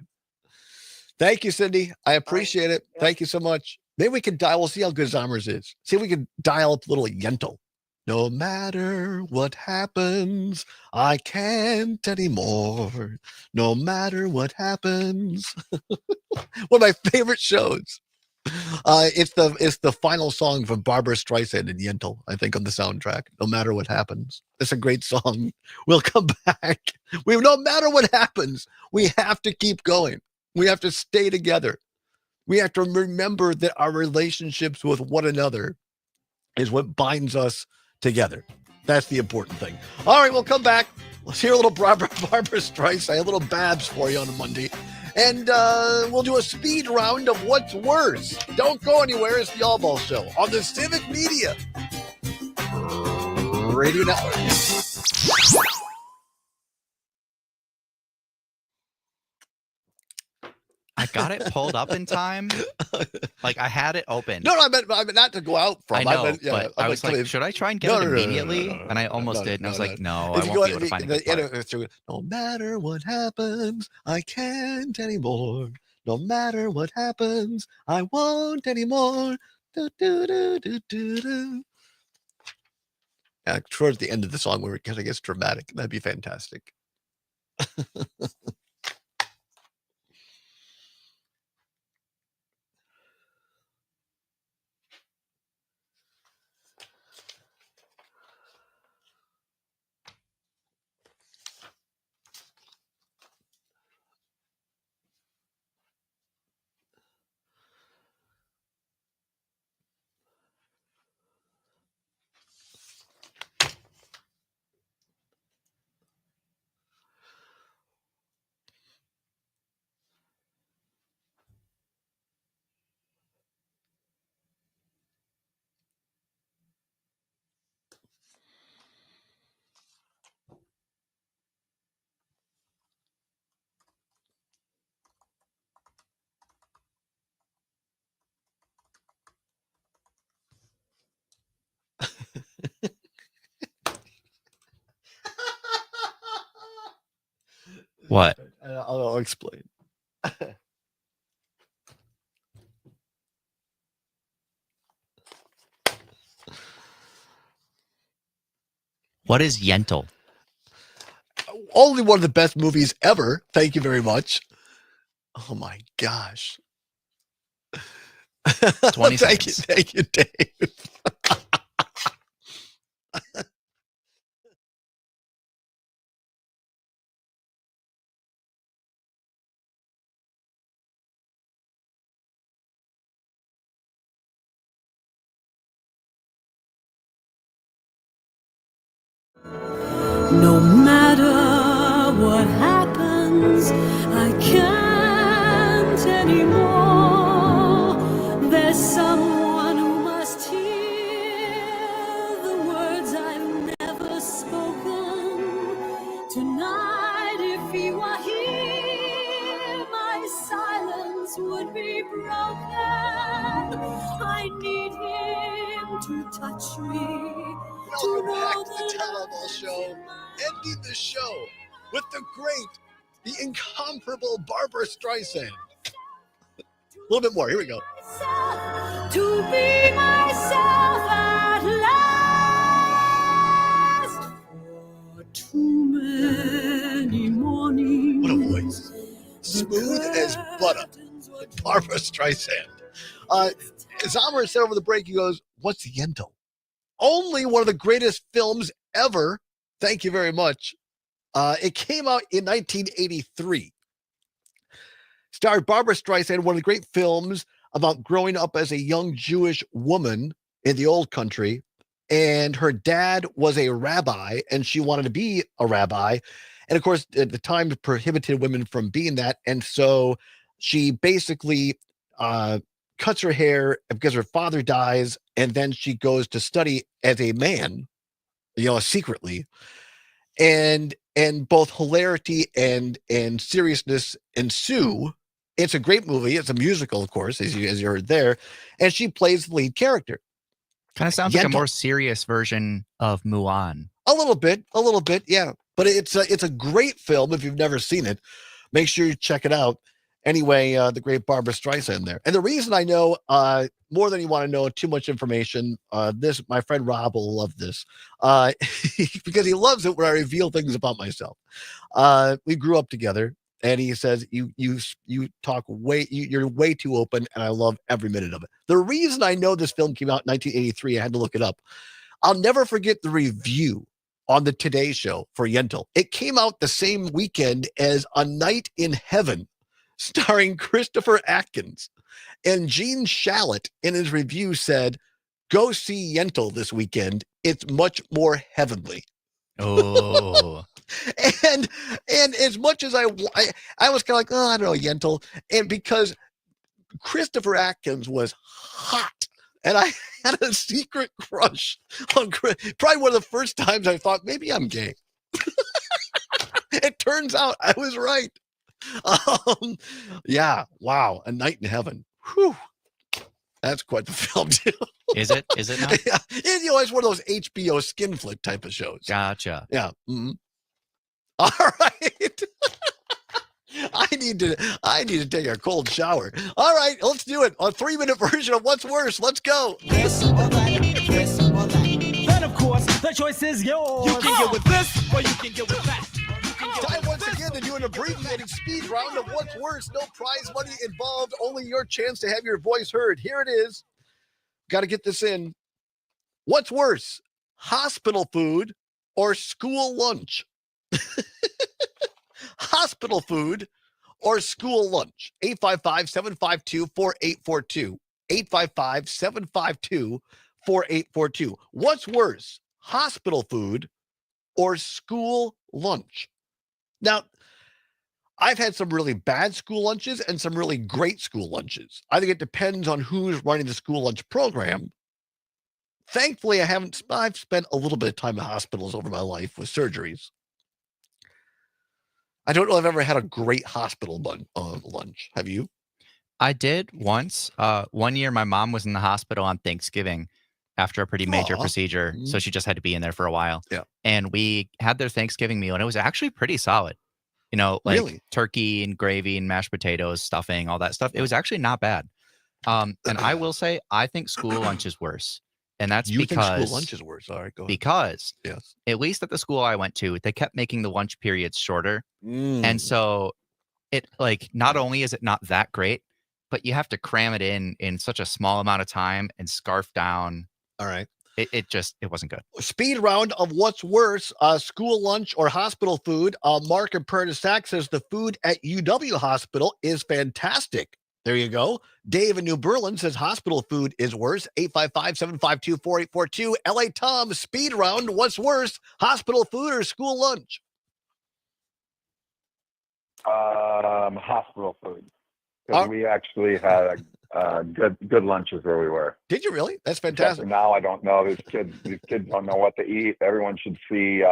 Thank you, Cindy. I appreciate it. Yep. Thank you so much. Maybe we can dial. We'll see how good Zommers is. See if we can dial up a little Yentl. No matter what happens, I can't anymore. No matter what happens. One of my favorite shows. It's the final song from Barbara Streisand and Yentl, I think, on the soundtrack. No matter what happens. It's a great song. We'll come back. No matter what happens, we have to keep going. We have to stay together. We have to remember that our relationships with one another is what binds us together. That's the important thing. All right, we'll come back. Let's hear a little Barbara Streisand, a little Babs for you on a Monday. And we'll do a speed round of what's worse. Don't go anywhere. It's the Allbaugh Show on the Civic Media Radio Network. I got it pulled up in time. Like I had it open. No, I meant not to go out from. I know, but I was like, should I try and get it immediately? And I almost did, and I was like, no, I won't be able to find it. No matter what happens, I can't anymore. No matter what happens, I won't anymore. Do, do, do, do, do, do. Yeah, towards the end of the song where it kind of gets dramatic. That'd be fantastic. What? I'll explain. What is Yentl? Only one of the best movies ever. Thank you very much. Oh my gosh. 20 seconds. Thank you, Dave. No matter what happens, I can't anymore. There's someone who must hear the words I've never spoken. Tonight, if he were here, my silence would be broken. I need him to touch me. Welcome back to the Allbaugh Show. Ending the show with the great, the incomparable Barbara Streisand. A little bit more. Here we go. To be myself at last. For too many mornings. What a voice. Smooth as butter. Barbara Streisand. Zomer said over the break, he goes, what's Yentl? Only one of the greatest films ever. Thank you very much. It came out in 1983. Starred Barbara Streisand, one of the great films about growing up as a young Jewish woman in the old country. And her dad was a rabbi, and she wanted to be a rabbi. And of course, at the time, prohibited women from being that. And so she basically cuts her hair because her father dies, and then she goes to study as a man, secretly. And both hilarity and seriousness ensue. It's a great movie. It's a musical, of course, as you heard there. And she plays the lead character. Kind of sounds like a more serious version of Mulan. A little bit, yeah. But it's a great film. If you've never seen it, make sure you check it out. Anyway, the great Barbara Streisand there. And the reason I know more than you want to know too much information, my friend Rob will love this because he loves it when I reveal things about myself. We grew up together, and he says you talk you're way too open, and I love every minute of it. The reason I know this film came out in 1983, I had to look it up. I'll never forget the review on the Today Show for Yentl. It came out the same weekend as A Night in Heaven, starring Christopher Atkins. And Gene Shalit in his review said, "Go see Yentl this weekend. It's much more heavenly." Oh. and as much as I was kind of like, oh, I don't know, Yentl. And because Christopher Atkins was hot, and I had a secret crush on Chris. Probably one of the first times I thought, maybe I'm gay. It turns out I was right. Yeah, wow, A Night in Heaven. Whew. That's quite the film, too. Is it? Is it not? Yeah. It's one of those HBO skin flick type of shows. Gotcha. Yeah. Mm-hmm. All right. I need to take a cold shower. All right, let's do it. A 3-minute version of What's Worse. Let's go. This or that, this or that. Then, of course, the choice is yours. You can get with this or you can get with that. Time once again to do an abbreviated speed round of What's Worse. No prize money involved. Only your chance to have your voice heard. Here it is. Got to get this in. What's worse, hospital food or school lunch? Hospital food or school lunch? 855-752-4842. 855-752-4842. What's worse, hospital food or school lunch? Now, I've had some really bad school lunches and some really great school lunches. I think it depends on who's running the school lunch program. Thankfully, I've spent a little bit of time in hospitals over my life with surgeries. I don't know if I've ever had a great hospital lunch. Have you? I did once. One year, my mom was in the hospital on Thanksgiving after a pretty major procedure. So she just had to be in there for a while. Yeah. And we had their Thanksgiving meal, and it was actually pretty solid. You know, like Really? turkey and gravy and mashed potatoes, stuffing, all that stuff. It was actually not bad. And I will say, I think school lunch is worse. And that's You think because school lunch is worse? All right, go ahead. Because Yes. at least at the school I went to, they kept making the lunch periods shorter. And so it not only is it not that great, but you have to cram it in such a small amount of time and scarf down. All right. It wasn't good. Speed round of What's Worse, school lunch or hospital food. Mark in Pernisac says the food at UW Hospital is fantastic. There you go. Dave in New Berlin says hospital food is worse. 855-752-4842. LA Tom, speed round. What's worse, hospital food or school lunch? Hospital food. Because we actually had good lunches where we were. Did you really? That's fantastic. Except now I don't know. These kids don't know what to eat. Everyone should see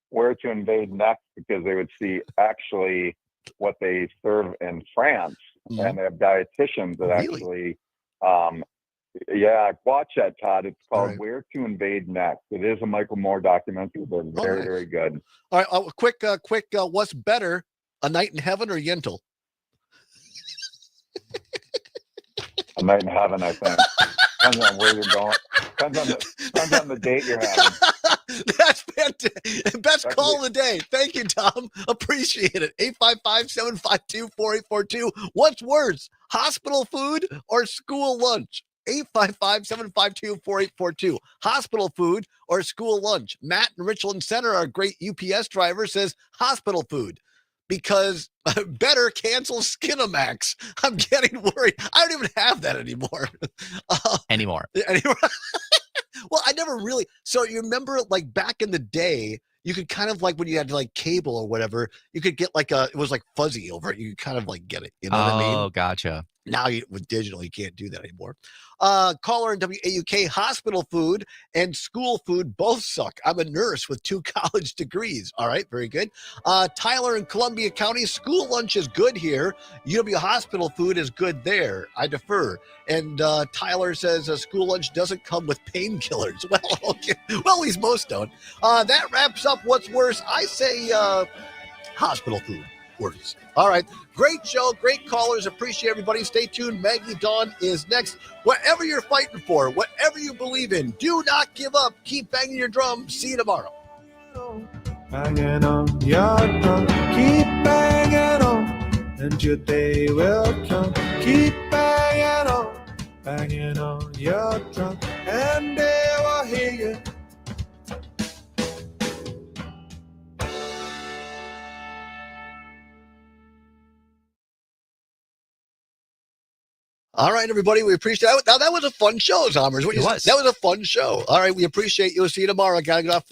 Where to Invade Next, because they would see actually what they serve in France. And they have dietitians that actually, watch that, Todd. It's called Where to Invade Next. It is a Michael Moore documentary. They're very, very good. All right, quick, what's better, A Night in Heaven or Yentl? A Night in Heaven, I think. Depends on where you're going. Depends on the date you're having. That's fantastic. Best call of the day. Thank you, Tom. Appreciate it. 855-752-4842. What's worse, hospital food or school lunch? 855-752-4842. Hospital food or school lunch? Matt in Richland Center, our great UPS driver, says hospital food. Because better cancel Skinamax. I'm getting worried. I don't even have that anymore. Anymore. Well, I never really. So you remember, like back in the day, you could kind of like when you had like cable or whatever, you could get like it was like fuzzy over it. You could kind of like get it. You know what I mean? Oh, gotcha. Now with digital, you can't do that anymore. Caller in WAUK, hospital food and school food both suck. I'm a nurse with 2 college degrees. All right, very good. Tyler in Columbia County, school lunch is good here. UW hospital food is good there. I defer. And Tyler says school lunch doesn't come with painkillers. Well, okay. Well, at least most don't. That wraps up What's Worse. I say hospital food. words. All right. Great show. Great callers. Appreciate everybody. Stay tuned. Maggie Dawn is next. Whatever you're fighting for, whatever you believe in, do not give up. Keep banging your drum. See you tomorrow. Banging on your drum, keep banging on, and your day will come. Keep banging on your drum, and they will hear you. All right, everybody. We appreciate it. Now, that was a fun show, Zombers. It was. That was a fun show. All right. We appreciate you. We'll see you tomorrow. Got to get off.